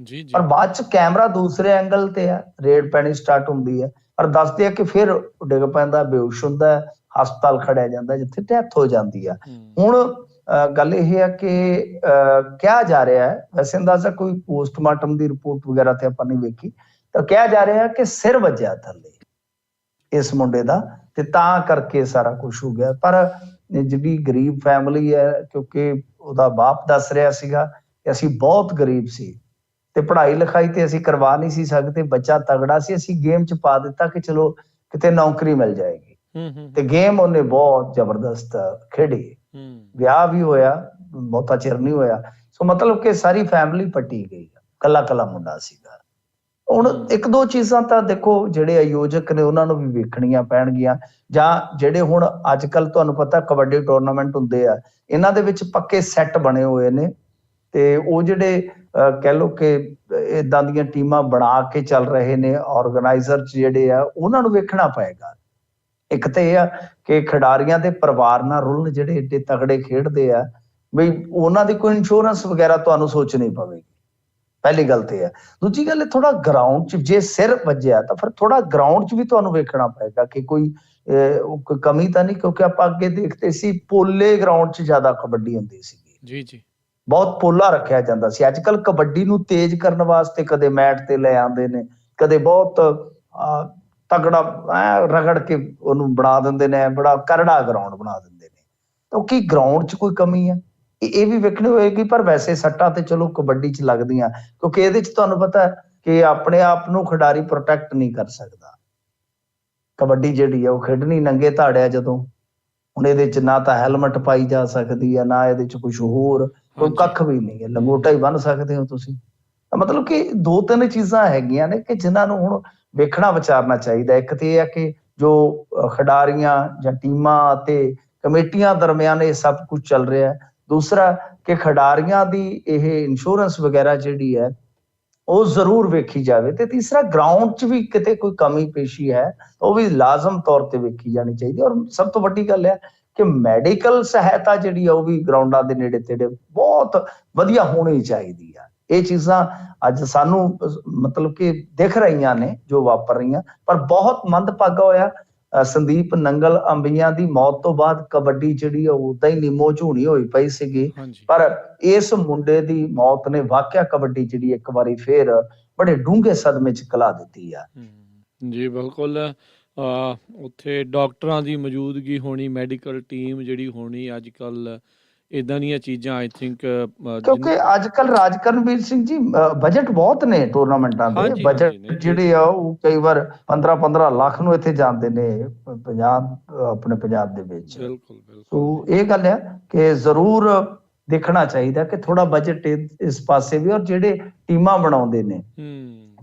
ਪਰ ਬਾਅਦ ਚ ਕੈਮਰਾ ਦੂਸਰੇ ਐਂਗਲ ਤੇ ਆ, ਰੇਡ ਪੈਣੀ ਸਟਾਰਟ ਹੁੰਦੀ ਹੈ ਪਰ ਦੱਸਦੇ ਆ ਕਿ ਫਿਰ ਡਿੱਗ ਪੈਂਦਾ, ਬੇਹੋਸ਼ ਹੁੰਦਾ ਹੈ, ਹਸਪਤਾਲ ਖੜਿਆ ਜਾਂਦਾ ਜਿੱਥੇ ਡੈਥ ਹੋ ਜਾਂਦੀ ਆ। ਹੁਣ ਗੱਲ ਇਹ ਹੈ ਕਿ ਕਿਹਾ ਜਾ ਰਿਹਾ ਹੈ, ਵੈਸੇ ਅੰਦਾਜ਼ਾ ਕੋਈ ਪੋਸਟਮਾਰਟਮ ਦੀ ਰਿਪੋਰਟ ਵਗੈਰਾ ਤੇ ਆਪਾਂ ਨਹੀਂ ਵੇਖੀ, ਤਾਂ ਕਿਹਾ ਜਾ ਰਿਹਾ ਕਿ ਸਿਰ ਵੱਜਿਆ ਥੱਲੇ ਇਸ ਮੁੰਡੇ ਦਾ ਤੇ ਤਾਂ ਕਰਕੇ ਸਾਰਾ ਕੁਝ ਹੋ ਗਿਆ। ਪਰ ਜਿਹੜੀ ਗਰੀਬ ਫੈਮਿਲੀ ਹੈ, ਕਿਉਂਕਿ ਉਹਦਾ ਬਾਪ ਦੱਸ ਰਿਹਾ ਸੀਗਾ ਕਿ ਅਸੀਂ ਬਹੁਤ ਗਰੀਬ ਸੀ ਤੇ ਪੜ੍ਹਾਈ ਲਿਖਾਈ ਤੇ ਅਸੀਂ ਕਰਵਾ ਨਹੀਂ ਸੀ ਸਕਦੇ, ਬੱਚਾ ਤਗੜਾ ਸੀ, ਅਸੀਂ ਗੇਮ ਚ ਪਾ ਦਿੱਤਾ ਕਿ ਚਲੋ ਕਿਤੇ ਨੌਕਰੀ ਮਿਲ ਜਾਏਗੀ। ਤੇ ਗੇਮ ਉਹਨੇ ਬਹੁਤ ਜ਼ਬਰਦਸਤ ਖੇਡੀ, ਵਿਆਹ ਵੀ ਹੋਇਆ, ਬਹੁਤਾ ਚਿਰ ਨਹੀਂ ਹੋਇਆ। ਸੋ ਮਤਲਬ ਕਿ ਸਾਰੀ ਫੈਮਿਲੀ ਪੱਟੀ ਗਈ, ਕੱਲਾ ਕੱਲਾ ਮੁੰਡਾ ਸੀਗਾ। ਹੁਣ ਇੱਕ ਦੋ ਚੀਜ਼ਾਂ ਤਾਂ ਦੇਖੋ ਜਿਹੜੇ ਆਯੋਜਕ ਨੇ ਉਹਨਾਂ ਨੂੰ ਵੀ ਵੇਖਣੀਆਂ ਪੈਣਗੀਆਂ, ਜਾਂ ਜਿਹੜੇ ਹੁਣ ਅੱਜ ਕੱਲ ਤੁਹਾਨੂੰ ਪਤਾ ਕਬੱਡੀ ਟੂਰਨਾਮੈਂਟ ਹੁੰਦੇ ਆ, ਇਹਨਾਂ ਦੇ ਵਿੱਚ ਪੱਕੇ ਸੈੱਟ ਬਣੇ ਹੋਏ ਨੇ ਤੇ ਉਹ ਜਿਹੜੇ ਕਹਿ ਲਓ ਕਿ ਏਦਾਂ ਦੀਆਂ ਟੀਮਾਂ ਬਣਾ ਕੇ ਚੱਲ ਰਹੇ ਨੇ ਆਰਗੇਨਾਈਜ਼ਰ ਜਿਹੜੇ ਆ, ਉਹਨਾਂ ਨੂੰ ਵੇਖਣਾ ਪਏਗਾ। ਇੱਕ ਤਾਂ ਇਹ ਆ ਕਿ ਖਿਡਾਰੀਆਂ ਦੇ ਪਰਿਵਾਰ ਨਾਲ ਰੁਲਣ, ਜਿਹੜੇ ਏਡੇ ਤਗੜੇ ਖੇਡਦੇ ਆ, ਬਈ ਉਹਨਾਂ ਦੀ ਕੋਈ ਇੰਸ਼ੋਰੈਂਸ ਵਗੈਰਾ ਤੁਹਾਨੂੰ ਸੋਚਣੀ ਪਵੇਗੀ, ਪਹਿਲੀ ਗੱਲ ਤੇ ਹੈ। ਦੂਜੀ ਗੱਲ, ਥੋੜਾ ਗਰਾਊਂਡ ਚ ਜੇ ਸਿਰ ਵੱਜਿਆ ਤਾਂ ਫਿਰ ਥੋੜਾ ਗਰਾਊਂਡ ਚ ਵੀ ਤੁਹਾਨੂੰ ਵੇਖਣਾ ਪਏਗਾ ਕਿ ਕੋਈ ਕਮੀ ਤਾਂ ਨਹੀਂ, ਕਿਉਂਕਿ ਆਪਾਂ ਅੱਗੇ ਦੇਖਦੇ ਸੀ ਪੋਲੇ ਗਰਾਊਂਡ ਚ ਜ਼ਿਆਦਾ ਕਬੱਡੀ ਹੁੰਦੀ ਸੀਗੀ ਜੀ, ਬਹੁਤ ਪੋਲਾ ਰੱਖਿਆ ਜਾਂਦਾ ਸੀ। ਅੱਜ ਕੱਲ ਕਬੱਡੀ ਨੂੰ ਤੇਜ਼ ਕਰਨ ਵਾਸਤੇ ਕਦੇ ਮੈਟ ਤੇ ਲੈ ਆਉਂਦੇ ਨੇ, ਕਦੇ ਬਹੁਤ ਤਗੜਾ ਰਗੜ ਕੇ ਉਹਨੂੰ ਬਣਾ ਦਿੰਦੇ ਨੇ, ਬੜਾ ਕਰੜਾ ਗਰਾਊਂਡ ਬਣਾ ਦਿੰਦੇ ਨੇ। ਤਾਂ ਕੀ ਗਰਾਊਂਡ ਚ ਕੋਈ ਕਮੀ ਹੈ? ਇਹ ਵੀ ਵੇਖਣੀ ਹੋਏਗੀ। ਪਰ ਵੈਸੇ ਸੱਟਾਂ ਤੇ ਚਲੋ ਕਬੱਡੀ ਚ ਲੱਗਦੀਆਂ, ਕਿਉਂਕਿ ਇਹਦੇ ਚ ਤੁਹਾਨੂੰ ਪਤਾ ਕਿ ਆਪਣੇ ਆਪ ਨੂੰ ਖਿਡਾਰੀ ਪ੍ਰੋਟੈਕਟ ਨਹੀਂ ਕਰ ਸਕਦਾ। ਕਬੱਡੀ ਜਿਹੜੀ ਆ ਉਹ ਖੇਡਣੀ ਨੰਗੇ ਧਾੜਿਆ ਜਦੋਂ, ਹੁਣ ਇਹਦੇ ਚ ਨਾ ਤਾਂ ਹੈਲਮਟ ਪਾਈ ਜਾ ਸਕਦੀ ਆ, ਨਾ ਇਹਦੇ ਚ ਕੁਛ ਹੋਰ, ਕੋਈ ਕੱਖ ਵੀ ਨਹੀਂ ਹੈ, ਲੰਗੋਟਾ ਹੀ ਬੰਨ ਸਕਦੇ ਹੋ ਤੁਸੀਂ। ਮਤਲਬ ਕਿ ਦੋ ਤਿੰਨ ਚੀਜ਼ਾਂ ਹੈਗੀਆਂ ਨੇ ਕਿ ਜਿਨ੍ਹਾਂ ਨੂੰ ਹੁਣ ਵੇਖਣਾ ਵਿਚਾਰਨਾ ਚਾਹੀਦਾ। ਇੱਕ ਤੇ ਇਹ ਹੈ ਕਿ ਜੋ ਖਿਡਾਰੀਆਂ ਜਾਂ ਟੀਮਾਂ ਅਤੇ ਕਮੇਟੀਆਂ ਦਰਮਿਆਨ ਇਹ ਸਭ ਕੁਝ ਚੱਲ ਰਿਹਾ ਹੈ। ਦੂਸਰਾ ਕਿ ਖਿਡਾਰੀਆਂ ਦੀ ਇਹ ਇੰਸ਼ੋਰੈਂਸ ਵਗੈਰਾ ਜਿਹੜੀ ਹੈ ਉਹ ਜ਼ਰੂਰ ਵੇਖੀ ਜਾਵੇ। ਤੇ ਤੀਸਰਾ, ਗਰਾਊਂਡ 'ਚ ਵੀ ਕਿਤੇ ਕੋਈ ਕਮੀ ਪੇਸ਼ੀ ਹੈ ਉਹ ਵੀ ਲਾਜ਼ਮ ਤੌਰ ਤੇ ਵੇਖੀ ਜਾਣੀ ਚਾਹੀਦੀ। ਔਰ ਸਭ ਤੋਂ ਵੱਡੀ ਗੱਲ ਹੈ ਕਿ ਮੈਡੀਕਲ ਸਹਾਇਤਾ ਜਿਹੜੀ ਆ ਉਹ ਵੀ ਗਰਾਊਂਡਾਂ ਦੇ ਨੇੜੇ ਤੇੜੇ ਬਹੁਤ ਵਧੀਆ ਹੋਣੀ ਚਾਹੀਦੀ ਆ। ਇਹ ਚੀਜ਼ਾਂ ਅੱਜ ਸਾਨੂੰ ਮਤਲਬ ਕਿ ਦਿਖ ਰਹੀਆਂ ਨੇ ਜੋ ਵਾਪਰ ਰਹੀਆਂ, ਪਰ ਬਹੁਤ ਮੰਦਭਾਗਾ ਹੋਇਆ ਸੰਦੀਪ ਨੰਗਲ ਅੰਬੀਆਂ ਦੀ ਮੌਤ ਤੋਂ ਬਾਅਦ ਕਬੱਡੀ ਜਿਹੜੀ ਉਦਾਂ ਹੀ ਨਿੰਮੋ ਝੂਣੀ ਹੋਈ ਪਈ ਸੀਗੀ। ਪਰ ਇਸ ਮੁੰਡੇ ਦੀ ਮੌਤ ਨੇ ਵਾਕਿਆ ਕਬੱਡੀ ਜਿਹੜੀ ਇੱਕ ਵਾਰੀ ਫੇਰ ਬੜੇ ਡੂੰਘੇ ਸਦਮੇ ਚ ਕਲਾ ਦਿੱਤੀ ਆ। ਜੀ ਬਿਲਕੁਲ, ਉੱਥੇ ਡਾਕਟਰਾਂ ਦੀ ਮੌਜੂਦਗੀ ਹੋਣੀ, ਮੈਡੀਕਲ ਟੀਮ ਜਿਹੜੀ ਹੋਣੀ, ਅੱਜ ਕੱਲ ਇਦਾਂ ਦੀਆਂ ਚੀਜ਼ਾਂ ਆਈ ਥਿੰਕ, ਕਿਉਂਕਿ ਅੱਜ ਕੱਲ ਰਾਜਕਰਨਵੀਰ ਸਿੰਘ ਜੀ ਬਜਟ ਬਹੁਤ ਨੇ ਟੂਰਨਾਮੈਂਟਾਂ ਦੇ। ਬਜਟ ਜਿਹੜੇ ਆ ਉਹ ਕਈ ਵਾਰ 15-15 ਲੱਖ ਨੂੰ ਇੱਥੇ ਜਾਂਦੇ ਨੇ ਆਪਣੇ ਪੰਜਾਬ ਦੇ ਵਿੱਚ। ਸੋ ਇਹ ਗੱਲ ਹੈ ਕਿ ਜ਼ਰੂਰ ਦੇਖਣਾ ਚਾਹੀਦਾ ਕਿ ਥੋੜਾ ਬਜਟ ਇਸ ਪਾਸੇ ਵੀ, ਔਰ ਜਿਹੜੇ ਟੀਮਾਂ ਬਣਾਉਂਦੇ ਨੇ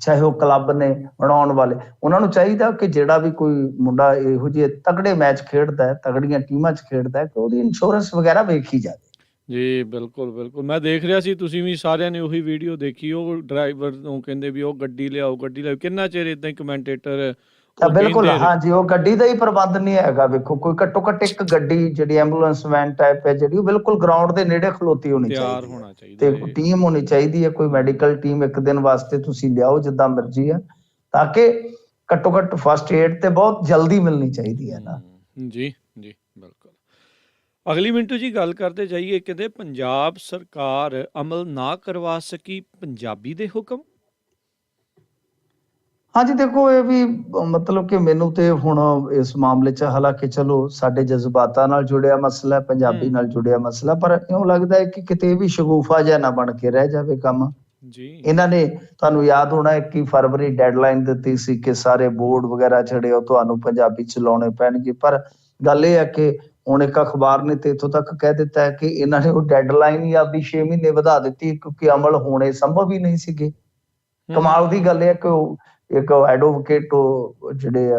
ਚਾਹੇ ਉਹ ਕਲੱਬ ਨੇ ਬਣਾਉਣ ਵਾਲੇ, ਉਹਨਾਂ ਨੂੰ ਚਾਹੀਦਾ ਕਿ ਜਿਹੜਾ ਵੀ ਕੋਈ ਮੁੰਡਾ ਇਹੋ ਜਿਹੇ ਤਗੜੇ ਮੈਚ ਖੇਡਦਾ ਹੈ, ਤਗੜੀਆਂ ਟੀਮਾਂ 'ਚ ਖੇਡਦਾ ਹੈ, ਕਿ ਉਹਦੀ ਇੰਸ਼ੋਰੈਂਸ ਵਗੈਰਾ ਵੇਖੀ ਜਾਵੇ। ਜੀ ਬਿਲਕੁਲ ਬਿਲਕੁਲ, ਮੈਂ ਦੇਖ ਰਿਹਾ ਸੀ ਤੁਸੀਂ ਵੀ ਸਾਰਿਆਂ ਨੇ ਉਹੀ ਵੀਡੀਓ ਦੇਖੀ। ਉਹ ਡਰਾਈਵਰ ਨੂੰ ਕਹਿੰਦੇ ਵੀ ਉਹ ਗੱਡੀ ਲਿਆਓ, ਗੱਡੀ ਲਿਆਓ, ਕਿੰਨਾ ਚਿਰ ਏਦਾਂ ਹੀ ਕਮੈਂਟੇਟਰ। ਬਿਲਕੁਲ, ਹਾਂਜੀ, ਉਹ ਗੱਡੀ ਦਾ ਹੀ ਪ੍ਰਬੰਧ ਨਹੀਂ ਹੈਗਾ। ਵੇਖੋ ਕੋਈ ਘੱਟੋ ਘੱਟ ਇੱਕ ਗੱਡੀ ਜਿਹੜੀ ਐਂਬੂਲੈਂਸ ਵੈਨ ਟਾਈਪ ਹੈ ਜਿਹੜੀ ਉਹ ਬਿਲਕੁਲ ਗਰਾਊਂਡ ਦੇ ਨੇੜੇ ਖਲੋਤੀ ਹੋਣੀ ਚਾਹੀਦੀ ਤੇ ਟੀਮ ਹੋਣੀ ਚਾਹੀਦੀ ਹੈ, ਕੋਈ ਮੈਡੀਕਲ ਟੀਮ ਇੱਕ ਦਿਨ ਵਾਸਤੇ ਤੁਸੀਂ ਲਿਆਓ ਜਿੱਦਾਂ ਮਰਜ਼ੀ ਆ, ਤਾਂ ਕਿ ਘੱਟੋ ਘੱਟ ਫਸਟ ਏਡ ਤੇ ਬਹੁਤ ਜਲਦੀ ਮਿਲਣੀ ਚਾਹੀਦੀ ਹੈ ਨਾ। ਜੀ ਜੀ ਬਿਲਕੁਲ। ਅਗਲੀ ਮਿੰਟੂ ਜੀ ਗੱਲ ਕਰਦੇ ਜਾਈਏ, ਕਹਿੰਦੇ ਪੰਜਾਬ ਸਰਕਾਰ ਅਮਲ ਨਾ ਕਰਵਾ ਸਕੀ ਪੰਜਾਬੀ ਦੇ ਹੁਕਮ। ਹਾਂਜੀ ਦੇਖੋ, ਇਹ ਵੀ ਮਤਲਬ ਕਿ ਮੈਨੂੰ ਤੇ ਹੁਣ ਇਸ ਮਾਮਲੇ 'ਚ, ਹਾਲਾਂਕਿ ਚਲੋ ਸਾਡੇ ਜਜ਼ਬਾਤਾਂ ਨਾਲ ਜੁੜਿਆ ਮਸਲਾ ਹੈ, ਪੰਜਾਬੀ ਨਾਲ ਜੁੜਿਆ ਮਸਲਾ, ਪਰ ਇਉਂ ਲੱਗਦਾ ਹੈ ਕਿ ਕਿਤੇ ਇਹ ਵੀ ਸ਼ਗੂਫਾ ਜਿਹਾ ਨਾ ਬਣ ਕੇ ਰਹਿ ਜਾਵੇ ਕੰਮ। ਜੀ ਇਹਨਾਂ ਨੇ, ਤੁਹਾਨੂੰ ਯਾਦ ਹੋਣਾ, 21 ਫਰਵਰੀ ਡੈਡਲਾਈਨ ਦਿੱਤੀ ਸੀ ਕਿ ਸਾਰੇ ਬੋਰਡ ਵਗੈਰਾ ਜਿਹੜੇ ਉਹ ਤੁਹਾਨੂੰ ਪੰਜਾਬੀ 'ਚ ਲਾਉਣੇ ਪੈਣਗੇ, ਪਰ ਗੱਲ ਇਹ ਹੈ ਕਿ ਹੁਣ ਇੱਕ ਅਖਬਾਰ ਨੇ ਤੇ ਇੱਥੋਂ ਤੱਕ ਕਹਿ ਦਿੱਤਾ ਹੈ ਕਿ ਇਹਨਾਂ ਨੇ ਉਹ ਡੈਡਲਾਈਨ ਹੀ ਆਪਦੀ 6 ਮਹੀਨੇ ਵਧਾ ਦਿੱਤੀ, ਕਿਉਂਕਿ ਅਮਲ ਹੋਣੇ ਸੰਭਵ ਹੀ ਨਹੀਂ ਸੀਗੇ। ਕਮਾਲ ਦੀ ਗੱਲ ਇਹ ਹੈ ਕਿ ਉਹ ਇੱਕ ਐਡਵੋਕੇਟ ਜਿਹੜੇ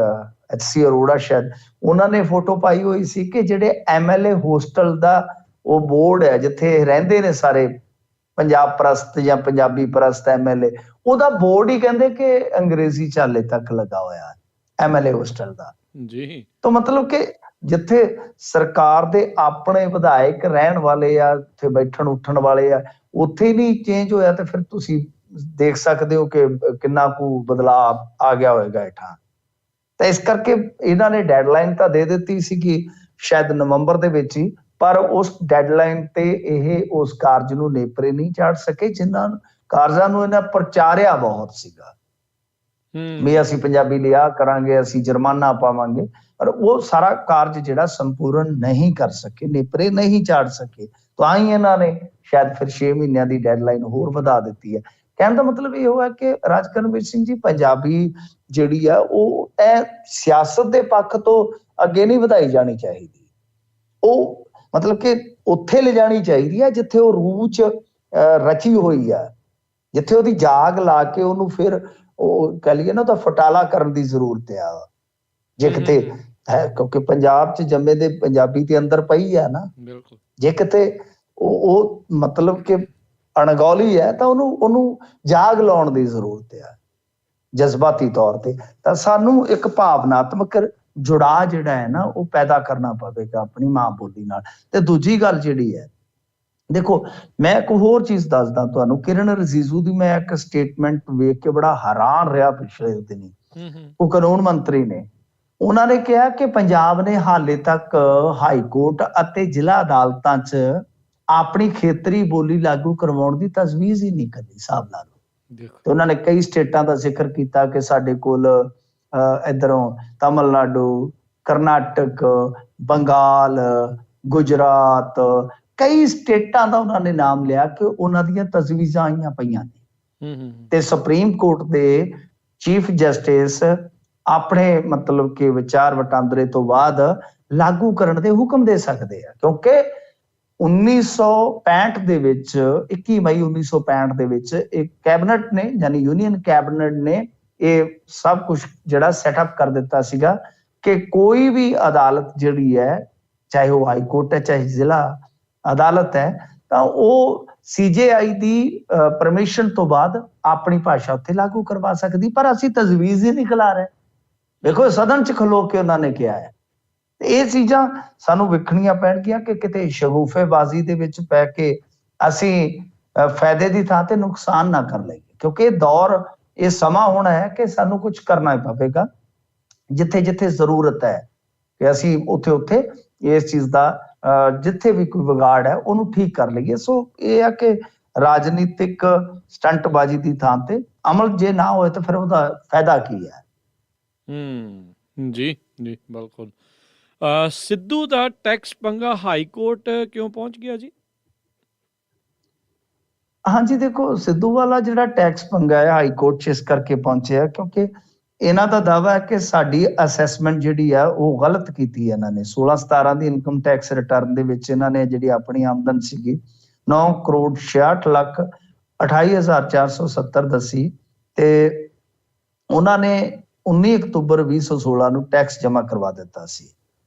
HC ਅਰੋੜਾ, ਸ਼ਾਇਦ ਉਹਨਾਂ ਨੇ ਫੋਟੋ ਪਾਈ ਹੋਈ ਸੀ ਕਿ ਜਿਹੜੇ MLA ਹੋਸਟਲ ਦਾ ਉਹ ਬੋਰਡ ਹੈ ਜਿੱਥੇ ਰਹਿੰਦੇ ਨੇ ਸਾਰੇ ਪੰਜਾਬ ਪ੍ਰਸਤ ਜਾਂ ਪੰਜਾਬੀ ਪ੍ਰਸਤ MLA, ਉਹਦਾ ਬੋਰਡ ਹੀ ਕਹਿੰਦੇ ਕਿ ਅੰਗਰੇਜ਼ੀ 'ਚ ਹਾਲੇ ਤੱਕ ਲੱਗਾ ਹੋਇਆ ਹੈ MLA ਹੋਸਟਲ ਦਾ। ਜੀ ਤਾਂ ਮਤਲਬ ਕਿ ਜਿੱਥੇ ਸਰਕਾਰ ਦੇ ਆਪਣੇ ਵਿਧਾਇਕ ਰਹਿਣ ਵਾਲੇ ਆ, ਉੱਥੇ ਬੈਠਣ ਉੱਠਣ ਵਾਲੇ ਆ, ਉੱਥੇ ਹੀ ਨਹੀਂ ਚੇਂਜ ਹੋਇਆ, ਤੇ ਫਿਰ ਤੁਸੀਂ ਦੇਖ ਸਕਦੇ ਹੋ ਕਿ ਕਿੰਨਾ ਕੁ ਬਦਲਾਅ ਆ ਗਿਆ ਹੋਏਗਾ ਹੇਠਾਂ। ਤਾਂ ਇਸ ਕਰਕੇ ਇਹਨਾਂ ਨੇ ਡੈਡਲਾਈਨ ਤਾਂ ਦੇ ਦਿੱਤੀ ਸੀਗੀ ਸ਼ਾਇਦ ਨਵੰਬਰ ਦੇ ਵਿੱਚ ਹੀ, ਪਰ ਉਸ ਡੈਡਲਾਈਨ ਤੇ ਇਹ ਉਸ ਕਾਰਜ ਨੂੰ ਨੇਪਰੇ ਨਹੀਂ ਚਾੜ ਸਕੇ, ਜਿਨ੍ਹਾਂ ਕਾਰਜਾਂ ਨੂੰ ਇਹਨਾਂ ਪ੍ਰਚਾਰਿਆ ਬਹੁਤ ਸੀਗਾ ਵੀ ਅਸੀਂ ਪੰਜਾਬੀ ਲਈ ਆਹ ਕਰਾਂਗੇ, ਅਸੀਂ ਜੁਰਮਾਨਾ ਪਾਵਾਂਗੇ, ਪਰ ਉਹ ਸਾਰਾ ਕਾਰਜ ਜਿਹੜਾ ਸੰਪੂਰਨ ਨਹੀਂ ਕਰ ਸਕੇ, ਨੇਪਰੇ ਨਹੀਂ ਚਾੜ ਸਕੇ। ਤਾਂ ਹੀ ਇਹਨਾਂ ਨੇ ਸ਼ਾਇਦ ਫਿਰ 6 ਮਹੀਨਿਆਂ ਦੀ ਡੈਡਲਾਈਨ ਹੋਰ ਵਧਾ ਦਿੱਤੀ ਹੈ। ਕਹਿਣ ਦਾ ਮਤਲਬ ਇਹ ਹੋਇਆ ਕਿ ਰਾਜ ਕਰਨਵੀਰ ਸਿੰਘ ਜੀ, ਪੰਜਾਬੀ ਜਿਹੜੀ ਆ ਉਹ ਇਹ ਸਿਆਸਤ ਦੇ ਪੱਖ ਤੋਂ ਅੱਗੇ ਨਹੀਂ ਵਧਾਈ ਜਾਣੀ ਚਾਹੀਦੀ, ਉਹ ਮਤਲਬ ਕਿ ਉੱਥੇ ਲਿਜਾਣੀ ਚਾਹੀਦੀ ਹੈ ਜਿੱਥੇ ਉਹ ਰੂਹ 'ਚ ਰਚੀ ਹੋਈ ਆ, ਜਿੱਥੇ ਉਹਦੀ ਜਾਗ ਲਾ ਕੇ ਉਹਨੂੰ ਫਿਰ ਉਹ ਕਹਿ ਲਈਏ ਨਾ ਉਹਦਾ ਫਟਾਲਾ ਕਰਨ ਦੀ ਜ਼ਰੂਰਤ ਆ ਜੇ ਕਿਤੇ ਹੈ, ਕਿਉਂਕਿ ਪੰਜਾਬ 'ਚ ਜੰਮੇ ਦੇ ਪੰਜਾਬੀ ਦੇ ਅੰਦਰ ਪਈ ਆ ਨਾ। ਬਿਲਕੁਲ। ਜੇ ਕਿਤੇ ਉਹ ਮਤਲਬ ਕਿ ਅਣਗੌਲੀ ਹੈ ਤਾਂ ਉਹਨੂੰ ਜਾਗ ਲਾਉਣ ਦੀ ਜ਼ਰੂਰਤ ਆ ਜਜ਼ਬਾਤੀ ਤੌਰ ਤੇ। ਤਾਂ ਸਾਨੂੰ ਇੱਕ ਭਾਵਨਾਤਮਕ ਜੁੜਾਅ ਜਿਹੜਾ ਹੈ ਨਾ ਉਹ ਪੈਦਾ ਕਰਨਾ ਪਵੇਗਾ ਆਪਣੀ ਮਾਂ ਬੋਲੀ ਨਾਲ। ਤੇ ਦੂਜੀ ਗੱਲ ਜਿਹੜੀ ਹੈ, ਦੇਖੋ ਮੈਂ ਇੱਕ ਹੋਰ ਚੀਜ਼ ਦੱਸਦਾ ਤੁਹਾਨੂੰ, ਕਿਰਨ ਰਜੀਜੂ ਦੀ ਮੈਂ ਇੱਕ ਸਟੇਟਮੈਂਟ ਵੇਖ ਕੇ ਬੜਾ ਹੈਰਾਨ ਰਿਹਾ ਪਿਛਲੇ ਦਿਨੀ। ਉਹ ਕਾਨੂੰਨ ਮੰਤਰੀ ਨੇ, ਉਹਨਾਂ ਨੇ ਕਿਹਾ ਕਿ ਪੰਜਾਬ ਨੇ ਹਾਲੇ ਤੱਕ ਹਾਈ ਕੋਰਟ ਅਤੇ ਜ਼ਿਲ੍ਹਾ ਅਦਾਲਤਾਂ 'ਚ ਆਪਣੀ ਖੇਤਰੀ ਬੋਲੀ ਲਾਗੂ ਕਰਵਾਉਣ ਦੀ ਤਜਵੀਜ਼ ਹੀ ਨਹੀਂ ਕਰੀ। ਹਿਸਾਬ ਲਾ ਲਓ। ਤੇ ਉਹਨਾਂ ਨੇ ਕਈ ਸਟੇਟਾਂ ਦਾ ਜ਼ਿਕਰ ਕੀਤਾ ਕਿ ਸਾਡੇ ਕੋਲ ਇੱਧਰੋਂ ਤਮਿਲਨਾਡੂ, ਕਰਨਾਟਕ, ਬੰਗਾਲ, ਗੁਜਰਾਤ, ਕਈ ਸਟੇਟਾਂ ਦਾ ਉਹਨਾਂ ਨੇ ਨਾਮ ਲਿਆ ਕਿ ਉਹਨਾਂ ਦੀਆਂ ਤਜਵੀਜ਼ਾਂ ਆਈਆਂ ਪਈਆਂ ਨੇ। ਤੇ ਸੁਪਰੀਮ ਕੋਰਟ ਦੇ ਚੀਫ ਜਸਟਿਸ ਆਪਣੇ ਮਤਲਬ ਕਿ ਵਿਚਾਰ ਵਟਾਂਦਰੇ ਤੋਂ ਬਾਅਦ ਲਾਗੂ ਕਰਨ ਦੇ ਹੁਕਮ ਦੇ ਸਕਦੇ ਆ, ਕਿਉਂਕਿ 1965 ਦੇ ਵਿੱਚ 21 ਮਈ 1965 ਦੇ ਵਿੱਚ ਇੱਕ ਕੈਬਨਿਟ ਨੇ, ਯਾਨੀ ਯੂਨੀਅਨ ਕੈਬਨਿਟ ਨੇ ਇਹ ਸਭ ਕੁਝ ਜਿਹੜਾ ਸੈਟਅਪ ਕਰ ਦਿੱਤਾ ਸੀਗਾ ਕਿ ਕੋਈ ਵੀ ਅਦਾਲਤ ਜਿਹੜੀ ਹੈ, ਚਾਹੇ ਉਹ ਹਾਈ ਕੋਰਟ ਹੈ ਚਾਹੇ ਜ਼ਿਲ੍ਹਾ ਅਦਾਲਤ ਹੈ, ਤਾਂ ਉਹ CJI ਦੀ ਪਰਮਿਸ਼ਨ ਤੋਂ ਬਾਅਦ ਆਪਣੀ ਭਾਸ਼ਾ ਉੱਥੇ ਲਾਗੂ ਕਰਵਾ ਸਕਦੀ। ਪਰ ਅਸੀਂ ਤਜਵੀਜ਼ ਹੀ ਨਹੀਂ ਖਿਲਾ ਰਹੇ। ਦੇਖੋ ਸਦਨ 'ਚ ਖਲੋ ਕੇ ਉਹਨਾਂ ਨੇ ਕਿਹਾ ਹੈ। ਇਹ ਚੀਜ਼ਾਂ ਸਾਨੂੰ ਵੇਖਣੀਆਂ ਪੈਣਗੀਆਂ ਕਿ ਕਿਤੇ ਸ਼ਗੂਫੇਬਾਜ਼ੀ ਦੇ ਵਿੱਚ ਪੈ ਕੇ ਅਸੀਂ ਫਾਇਦੇ ਦੀ ਥਾਂ ਤੇ ਨੁਕਸਾਨ ਨਾ ਕਰ ਲਈਏ, ਕਿਉਂਕਿ ਇਹ ਦੌਰ, ਇਹ ਸਮਾਂ ਹੋਣਾ ਹੈ ਕਿ ਸਾਨੂੰ ਕੁਝ ਕਰਨਾ ਹੀ ਪਵੇਗਾ। ਜਿੱਥੇ ਜਿੱਥੇ ਜ਼ਰੂਰਤ ਹੈ ਕਿ ਅਸੀਂ ਉੱਥੇ ਇਸ ਚੀਜ਼ ਦਾ ਜਿੱਥੇ ਵੀ ਕੋਈ ਵਿਗਾੜ ਹੈ ਉਹਨੂੰ ਠੀਕ ਕਰ ਲਈਏ। ਸੋ ਇਹ ਹੈ ਕਿ ਰਾਜਨੀਤਿਕ ਸਟੰਟਬਾਜ਼ੀ ਦੀ ਥਾਂ ਤੇ ਅਮਲ ਜੇ ਨਾ ਹੋਏ ਤਾਂ ਫਿਰ ਉਹਦਾ ਫਾਇਦਾ ਕੀ ਹੈ। ਜੀ ਜੀ ਬਿਲਕੁਲ। ਸਿੱਧੂ ਦਾ ਟੈਕਸ ਪੰਗਾ ਹਾਈ ਕੋਰਟ ਕਿਉਂ ਪਹੁੰਚ ਗਿਆ ਜੀ? ਹਾਂਜੀ ਦੇਖੋ, ਸਿੱਧੂ ਵਾਲਾ ਜਿਹੜਾ ਟੈਕਸ ਪੰਗਾ ਹੈ ਹਾਈ ਕੋਰਟ 'ਚ ਇਸ ਕਰਕੇ ਪਹੁੰਚਿਆ ਕਿਉਂਕਿ ਇਹਨਾਂ ਦਾ ਦਾਅਵਾ ਹੈ ਕਿ ਸਾਡੀ ਅਸੈਸਮੈਂਟ ਜਿਹੜੀ ਆ ਉਹ ਗਲਤ ਕੀਤੀ ਹੈ ਇਹਨਾਂ ਨੇ। 16-17 ਦੀ ਇਨਕਮ ਟੈਕਸ ਰਿਟਰਨ ਦੇ ਵਿੱਚ ਇਹਨਾਂ ਨੇ ਜਿਹੜੀ ਆਪਣੀ ਆਮਦਨ ਸੀਗੀ 9,66,28,470 ਦੱਸੀ, ਤੇ ਉਹਨਾਂ ਨੇ 19 ਅਕਤੂਬਰ 2016 ਨੂੰ ਟੈਕਸ ਜਮ੍ਹਾਂ ਕਰਵਾ ਦਿੱਤਾ ਸੀ।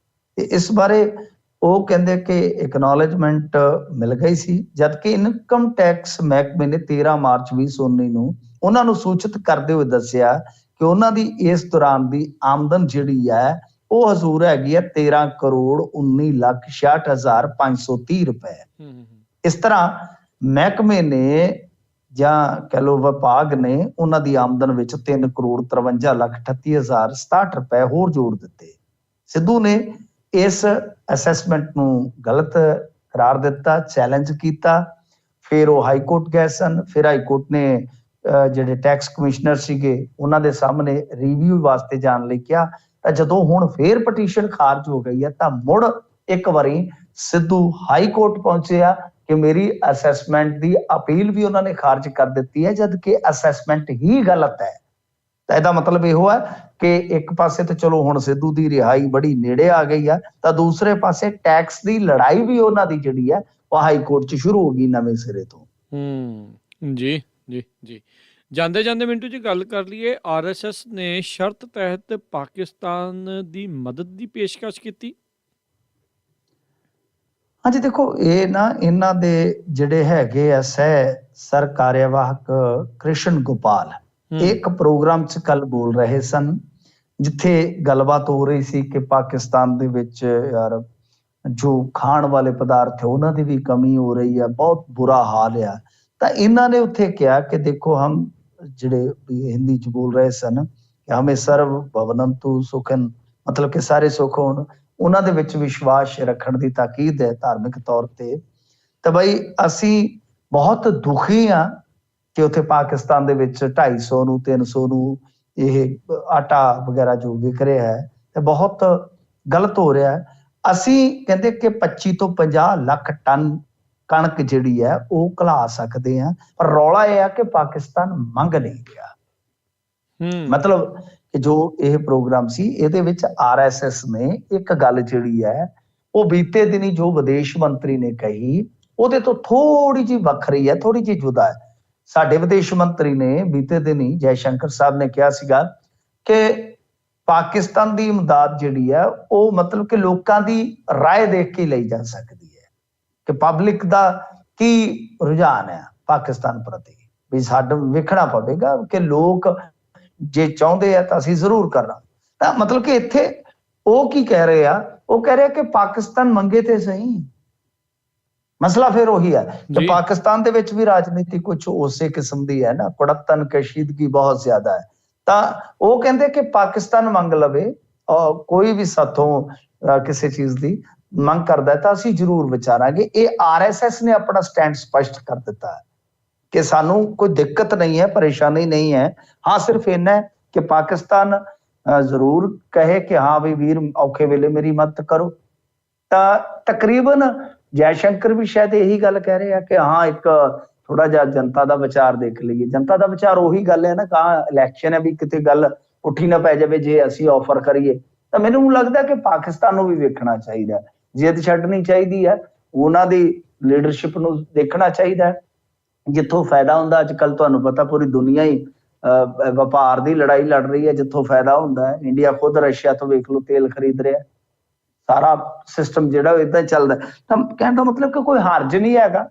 ਤੇ ਇਸ ਬਾਰੇ ਉਹ ਕਹਿੰਦੇ ਕਿ ਐਕਨੋਲੇਜਮੈਂਟ ਮਿਲ ਗਈ ਸੀ, ਜਦਕਿ ਇਨਕਮ ਟੈਕਸ ਮਹਿਕਮੇ ਨੇ 13 ਮਾਰਚ 2019 ਨੂੰ ਉਹਨਾਂ ਨੂੰ ਸੂਚਿਤ ਕਰਦੇ ਹੋਏ ਦੱਸਿਆ ਕਿ ਉਹਨਾਂ ਦੀ ਇਸ ਦੌਰਾਨ ਦੀ ਆਮਦਨ ਜਿਹੜੀ ਹੈ ਉਹ ਹਜ਼ੂਰ ਹੈਗੀ ਹੈ 13,19,66,530 ਰੁਪਏ। ਇਸ ਤਰ੍ਹਾਂ ਮਹਿਕਮੇ ਨੇ ਜਾਂ ਕਹਿ ਲਓ ਵਿਭਾਗ ਨੇ ਉਹਨਾਂ ਦੀ ਆਮਦਨ ਵਿੱਚ 3,53,38,067 ਰੁਪਏ ਹੋਰ ਜੋੜ ਦਿੱਤੇ। ਸਿੱਧੂ ਨੇ ਇਸ ਅਸੈਸਮੈਂਟ ਨੂੰ ਗਲਤ ਕਰਾਰ ਦਿੱਤਾ, ਚੈਲੰਜ ਕੀਤਾ। ਫਿਰ ਉਹ ਹਾਈ ਕੋਰਟ ਗਏ ਸਨ। ਫਿਰ ਹਾਈ ਕੋਰਟ ਨੇ ਜਿਹੜੇ ਟੈਕਸ ਕਮਿਸ਼ਨਰ ਸੀਗੇ ਉਹਨਾਂ ਦੇ ਸਾਹਮਣੇ ਰਿਵਿਊ ਵਾਸਤੇ ਜਾਣ ਲਈ ਕਿਹਾ। ਤਾਂ ਜਦੋਂ ਹੁਣ ਫੇਰ ਪਟੀਸ਼ਨ ਖਾਰਜ ਹੋ ਗਈ ਹੈ ਤਾਂ ਮੁੜ ਇੱਕ ਵਾਰੀ ਸਿੱਧੂ ਹਾਈ ਕੋਰਟ ਪਹੁੰਚਿਆ ਕਿ ਮੇਰੀ ਅਸੈਸਮੈਂਟ ਦੀ ਅਪੀਲ ਵੀ ਉਹਨਾਂ ਨੇ ਖਾਰਜ ਕਰ ਦਿੱਤੀ ਹੈ, ਜਦ ਕਿ ਅਸੈਸਮੈਂਟ ਹੀ ਗਲਤ ਹੈ। ਤਾਂ ਇਹਦਾ ਮਤਲਬ ਇਹੋ ਹੈ ਕਿ ਇੱਕ ਪਾਸੇ ਤਾਂ ਚਲੋ ਹੁਣ ਸਿੱਧੂ ਦੀ ਰਿਹਾਈ ਬੜੀ ਨੇੜੇ ਆ ਗਈ ਆ, ਤਾਂ ਦੂਸਰੇ ਪਾਸੇ ਟੈਕਸ ਦੀ ਲੜਾਈ ਵੀ ਉਹਨਾਂ ਦੀ ਜਿਹੜੀ ਹੈ ਉਹ ਹਾਈ ਕੋਰਟ 'ਚ ਸ਼ੁਰੂ ਹੋ ਗਈ ਨਵੇਂ ਸਿਰੇ ਤੋਂ। ਜੀ ਜੀ ਜੀ। ਜਾਂਦੇ ਜਾਂਦੇ ਮਿੰਟੂ ਜੀ ਗੱਲ ਕਰ ਲਈਏ, ਆਰਐਸਐਸ ਨੇ ਸ਼ਰਤ ਤਹਿਤ ਪਾਕਿਸਤਾਨ ਦੀ ਮਦਦ ਦੀ ਪੇਸ਼ਕਸ਼ ਕੀਤੀ। ਹਾਂਜੀ ਦੇਖੋ, ਇਹ ਨਾ ਇਹਨਾਂ ਦੇ ਜਿਹੜੇ ਹੈਗੇ ਆ ਸਹਿ ਸਰ ਕਾਰਜਵਾਹਕ ਕ੍ਰਿਸ਼ਨ ਗੋਪਾਲ ਇੱਕ ਪ੍ਰੋਗਰਾਮ 'ਚ ਕੱਲ ਬੋਲ ਰਹੇ ਸਨ, ਜਿੱਥੇ ਗੱਲਬਾਤ ਹੋ ਰਹੀ ਸੀ ਕਿ ਪਾਕਿਸਤਾਨ ਦੇ ਵਿੱਚ ਯਾਰ ਜੋ ਖਾਣ ਵਾਲੇ ਪਦਾਰਥ ਹੈ ਉਹਨਾਂ ਦੀ ਵੀ ਕਮੀ ਹੋ ਰਹੀ ਹੈ, ਬਹੁਤ ਬੁਰਾ ਹਾਲ ਆ। ਤਾਂ ਇਹਨਾਂ ਨੇ ਉੱਥੇ ਕਿਹਾ ਕਿ ਦੇਖੋ ਹਮ ਜਿਹੜੇ ਹਿੰਦੀ 'ਚ ਬੋਲ ਰਹੇ ਸਨ ਕਿ ਹਮੇ ਸਰਵ ਭਵਨੰਤੂ ਸੁਖਨ, ਮਤਲਬ ਕਿ ਸਾਰੇ ਸੁੱਖ ਹੋਣ, ਉਹਨਾਂ ਦੇ ਵਿੱਚ ਵਿਸ਼ਵਾਸ ਰੱਖਣ ਦੀ ਤਾਕੀਦ ਹੈ ਧਾਰਮਿਕ ਤੌਰ ਤੇ। ਤਾਂ ਬਈ ਅਸੀਂ ਬਹੁਤ ਦੁਖੀ ਹਾਂ ਕਿ ਉੱਥੇ ਪਾਕਿਸਤਾਨ ਦੇ ਵਿੱਚ 250 ਨੂੰ 300 ਨੂੰ ਇਹ ਆਟਾ ਵਗੈਰਾ ਜੋ ਵਿਕ ਰਿਹਾ ਹੈ ਤੇ ਬਹੁਤ ਗਲਤ ਹੋ ਰਿਹਾ ਹੈ। ਅਸੀਂ ਕਹਿੰਦੇ ਕਿ 25 ਤੋਂ 50 ਲੱਖ ਟਨ ਕਣਕ ਜਿਹੜੀ ਹੈ ਉਹ ਘਲਾ ਸਕਦੇ ਹਾਂ, ਪਰ ਰੌਲਾ ਇਹ ਆ ਕਿ ਪਾਕਿਸਤਾਨ ਮੰਗ ਨਹੀਂ ਰਿਹਾ। ਮਤਲਬ ਕਿ ਜੋ ਇਹ ਪ੍ਰੋਗਰਾਮ ਸੀ ਇਹਦੇ ਵਿੱਚ ਆਰਐਸਐਸ ਨੇ ਇੱਕ ਗੱਲ ਜਿਹੜੀ ਹੈ ਉਹ ਬੀਤੇ ਦਿਨੀ ਜੋ ਵਿਦੇਸ਼ ਮੰਤਰੀ ਨੇ ਕਹੀ ਉਹਦੇ ਤੋਂ ਥੋੜੀ ਜਿਹੀ ਵੱਖਰੀ ਹੈ, ਥੋੜੀ ਜਿਹੀ ਜੁਦਾ ਹੈ। ਸਾਡੇ ਵਿਦੇਸ਼ ਮੰਤਰੀ ਨੇ ਬੀਤੇ ਦਿਨੀ ਜੈ ਸ਼ੰਕਰ ਸਾਹਿਬ ਨੇ ਕਿਹਾ ਸੀਗਾ ਕਿ ਪਾਕਿਸਤਾਨ ਦੀ ਇਮਦਾਦ ਜਿਹੜੀ ਹੈ ਉਹ ਮਤਲਬ ਕਿ ਲੋਕਾਂ ਦੀ ਰਾਏ ਦੇਖ ਕੇ ਲਈ ਜਾ ਸਕਦੀ ਹੈ ਕਿ ਪਬਲਿਕ ਦਾ ਕੀ ਰੁਝਾਨ ਹੈ ਪਾਕਿਸਤਾਨ ਪ੍ਰਤੀ, ਵੀ ਸਾਨੂੰ ਵੇਖਣਾ ਪਵੇਗਾ ਕਿ ਲੋਕ ਜੇ ਚਾਹੁੰਦੇ ਆ ਤਾਂ ਅਸੀਂ ਜ਼ਰੂਰ ਕਰਨਾ। ਤਾਂ ਮਤਲਬ ਕਿ ਇੱਥੇ ਉਹ ਕੀ ਕਹਿ ਰਹੇ ਆ, ਉਹ ਕਹਿ ਰਹੇ ਕਿ ਪਾਕਿਸਤਾਨ ਮੰਗੇ ਤੇ ਸਹੀ। ਮਸਲਾ ਫਿਰ ਉਹੀ ਹੈ ਕਿ ਪਾਕਿਸਤਾਨ ਦੇ ਵਿੱਚ ਵੀ ਰਾਜਨੀਤੀ ਕੁਝ ਉਸੇ ਕਿਸਮ ਦੀ ਹੈ ਨਾ, ਕੁੜੱਤਨ ਕਸ਼ੀਦਗੀ ਬਹੁਤ ਜ਼ਿਆਦਾ ਹੈ। ਤਾਂ ਉਹ ਕਹਿੰਦੇ ਕਿ ਪਾਕਿਸਤਾਨ ਮੰਗ ਲਵੇ, ਕੋਈ ਵੀ ਸਾਥੋਂ ਕਿਸੇ ਚੀਜ਼ ਦੀ ਮੰਗ ਕਰਦਾ ਹੈ ਤਾਂ ਅਸੀਂ ਜ਼ਰੂਰ ਵਿਚਾਰਾਂਗੇ। ਇਹ ਆਰਐਸਐਸ ਨੇ ਆਪਣਾ ਸਟੈਂਡ ਸਪਸ਼ਟ ਕਰ ਦਿੱਤਾ ਹੈ ਕਿ ਸਾਨੂੰ ਕੋਈ ਦਿੱਕਤ ਨਹੀਂ ਹੈ, ਪਰੇਸ਼ਾਨੀ ਨਹੀਂ ਹੈ। ਹਾਂ ਸਿਰਫ ਇੰਨਾ ਹੈ ਕਿ ਪਾਕਿਸਤਾਨ ਜ਼ਰੂਰ ਕਹੇ ਕਿ ਹਾਂ ਵੀ ਵੀਰ ਔਖੇ ਵੇਲੇ ਮੇਰੀ ਮਦਦ ਕਰੋ। ਤਾਂ ਤਕਰੀਬਨ ਜੈ ਸ਼ੰਕਰ ਵੀ ਸ਼ਾਇਦ ਇਹੀ ਗੱਲ ਕਹਿ ਰਹੇ ਆ ਕਿ ਹਾਂ ਇੱਕ ਥੋੜਾ ਜਿਹਾ ਜਨਤਾ ਦਾ ਵਿਚਾਰ ਦੇਖ ਲਈਏ। ਜਨਤਾ ਦਾ ਵਿਚਾਰ ਉਹੀ ਗੱਲ ਹੈ ਨਾ, ਕਹਾਂ ਇਲੈਕਸ਼ਨ ਹੈ ਵੀ ਕਿਤੇ ਗੱਲ ਉੱਠੀ ਨਾ ਪੈ ਜਾਵੇ ਜੇ ਅਸੀਂ ਆਫਰ ਕਰੀਏ। ਤਾਂ ਮੈਨੂੰ ਲੱਗਦਾ ਕਿ ਪਾਕਿਸਤਾਨ ਨੂੰ ਵੀ ਵੇਖਣਾ ਚਾਹੀਦਾ, ਜਿੱਦ ਛੱਡਣੀ ਚਾਹੀਦੀ ਹੈ, ਉਹਨਾਂ ਦੀ ਲੀਡਰਸ਼ਿਪ ਨੂੰ ਦੇਖਣਾ ਚਾਹੀਦਾ ਹੈ। ਜਿੱਥੋਂ ਫਾਇਦਾ ਹੁੰਦਾ, ਅੱਜ ਕੱਲ ਤੁਹਾਨੂੰ ਪਤਾ ਪੂਰੀ ਦੁਨੀਆ ਹੀ ਵਪਾਰ ਦੀ ਲੜਾਈ ਲੜ ਰਹੀ ਹੈ, ਜਿੱਥੋਂ ਫਾਇਦਾ ਹੁੰਦਾ ਹੈ। ਇੰਡੀਆ ਖੁਦ ਰਸ਼ੀਆ ਤੋਂ ਵੇਖ ਲਓ ਤੇਲ ਖਰੀਦ ਰਿਹਾ, ਸਾਰਾ ਸਿਸਟਮ ਜਿਹੜਾ ਉਹ ਏਦਾਂ ਚੱਲਦਾ। ਤਾਂ ਕਹਿਣ ਦਾ ਮਤਲਬ ਕਿ ਕੋਈ ਹਰਜ ਨਹੀਂ ਹੈਗਾ,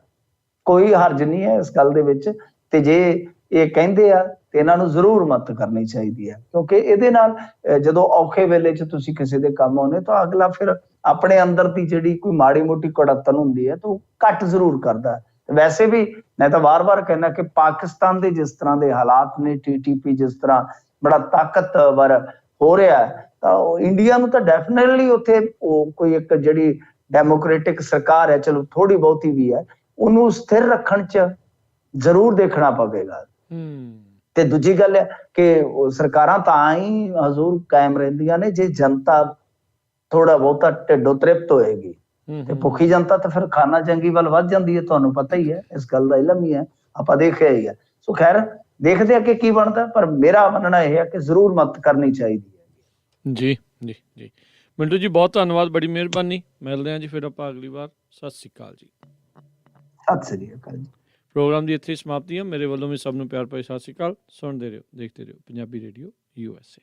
ਕੋਈ ਹਰਜ ਨਹੀਂ ਹੈ ਇਸ ਗੱਲ ਦੇ ਵਿੱਚ। ਤੇ ਜੇ ਇਹ ਕਹਿੰਦੇ ਆ ਤੇ ਇਹਨਾਂ ਨੂੰ ਜ਼ਰੂਰ ਮਦਦ ਕਰਨੀ ਚਾਹੀਦੀ ਹੈ, ਕਿਉਂਕਿ ਇਹਦੇ ਨਾਲ ਜਦੋਂ ਔਖੇ ਵੇਲੇ 'ਚ ਤੁਸੀਂ ਕਿਸੇ ਦੇ ਕੰਮ ਆਉਂਦੇ ਤਾਂ ਅਗਲਾ ਫਿਰ ਆਪਣੇ ਅੰਦਰ ਦੀ ਜਿਹੜੀ ਕੋਈ ਮਾੜੀ ਮੋਟੀ ਕੁੜੱਤਨ ਹੁੰਦੀ ਹੈ ਤਾਂ ਉਹ ਘੱਟ ਜ਼ਰੂਰ ਕਰਦਾ। ਵੈਸੇ ਵੀ ਮੈਂ ਤਾਂ ਵਾਰ-ਵਾਰ ਕਹਿੰਦਾ ਕਿ ਪਾਕਿਸਤਾਨ ਦੇ ਜਿਸ ਤਰ੍ਹਾਂ ਦੇ ਹਾਲਾਤ ਨੇ, TTP ਜਿਸ ਤਰ੍ਹਾਂ ਬੜਾ ਤਾਕਤਵਰ ਹੋ ਰਿਹਾ ਹੈ, ਤਾਂ ਉਹ ਇੰਡੀਆ ਨੂੰ ਤਾਂ ਡੈਫੀਨੇਟਲੀ ਉੱਥੇ ਉਹ ਕੋਈ ਇੱਕ ਜਿਹੜੀ ਡੈਮੋਕ੍ਰੈਟਿਕ ਸਰਕਾਰ ਹੈ, ਚਲੋ ਥੋੜੀ ਬਹੁਤੀ ਵੀ ਹੈ, ਉਹਨੂੰ ਸਥਿਰ ਰੱਖਣ 'ਚ ਜ਼ਰੂਰ ਦੇਖਣਾ ਪਵੇਗਾ। ਤੇ ਦੂਜੀ ਗੱਲ ਹੈ ਕਿ ਸਰਕਾਰਾਂ ਤਾਂ ਹੀ ਹਜ਼ੂਰ ਕਾਇਮ ਰਹਿੰਦੀਆਂ ਨੇ ਜੇ ਜਨਤਾ ਥੋੜਾ ਬਹੁਤਾ ਢਿੱਡੋਂ ਤ੍ਰਿਪਤ ਹੋਏਗੀ। ਤੇ ਭੁੱਖੀ ਜਨਤਾ ਤਾਂ ਫਿਰ ਖਾਨਾ ਜੰਗੀ ਵੱਲ ਵੱਧ ਜਾਂਦੀ ਹੈ, ਤੁਹਾਨੂੰ ਪਤਾ ਹੀ ਹੈ, ਇਸ ਗੱਲ ਦਾ ਇਲਮ ਹੀ ਹੈ, ਆਪਾਂ ਦੇਖਿਆ ਹੀ ਹੈ। ਸੋ ਖੈਰ ਦੇਖਦੇ ਆ ਕਿ ਕੀ ਬਣਦਾ, ਪਰ ਮੇਰਾ ਮੰਨਣਾ ਇਹ ਹੈ ਕਿ ਜ਼ਰੂਰ ਮਦਦ ਕਰਨੀ ਚਾਹੀਦੀ ਹੈ। ਜੀ ਜੀ ਜੀ ਮਿੰਟੂ ਜੀ, ਬਹੁਤ ਧੰਨਵਾਦ, ਬੜੀ ਮਿਹਰਬਾਨੀ। ਮਿਲਦੇ ਹਾਂ ਜੀ ਫਿਰ ਆਪਾਂ ਅਗਲੀ ਵਾਰ। ਸਤਿ ਸ਼੍ਰੀ ਅਕਾਲ ਜੀ। ਸਤਿ ਸ੍ਰੀ ਅਕਾਲ ਜੀ। ਪ੍ਰੋਗਰਾਮ ਦੀ ਇੱਥੇ ਸਮਾਪਤੀ ਹੈ। ਮੇਰੇ ਵੱਲੋਂ ਵੀ ਸਭ ਨੂੰ ਪਿਆਰ ਭਰੀ ਸਤਿ ਸ਼੍ਰੀ ਅਕਾਲ। ਸੁਣਦੇ ਰਹੋ, ਦੇਖਦੇ ਰਹੋ ਪੰਜਾਬੀ ਰੇਡੀਓ USA।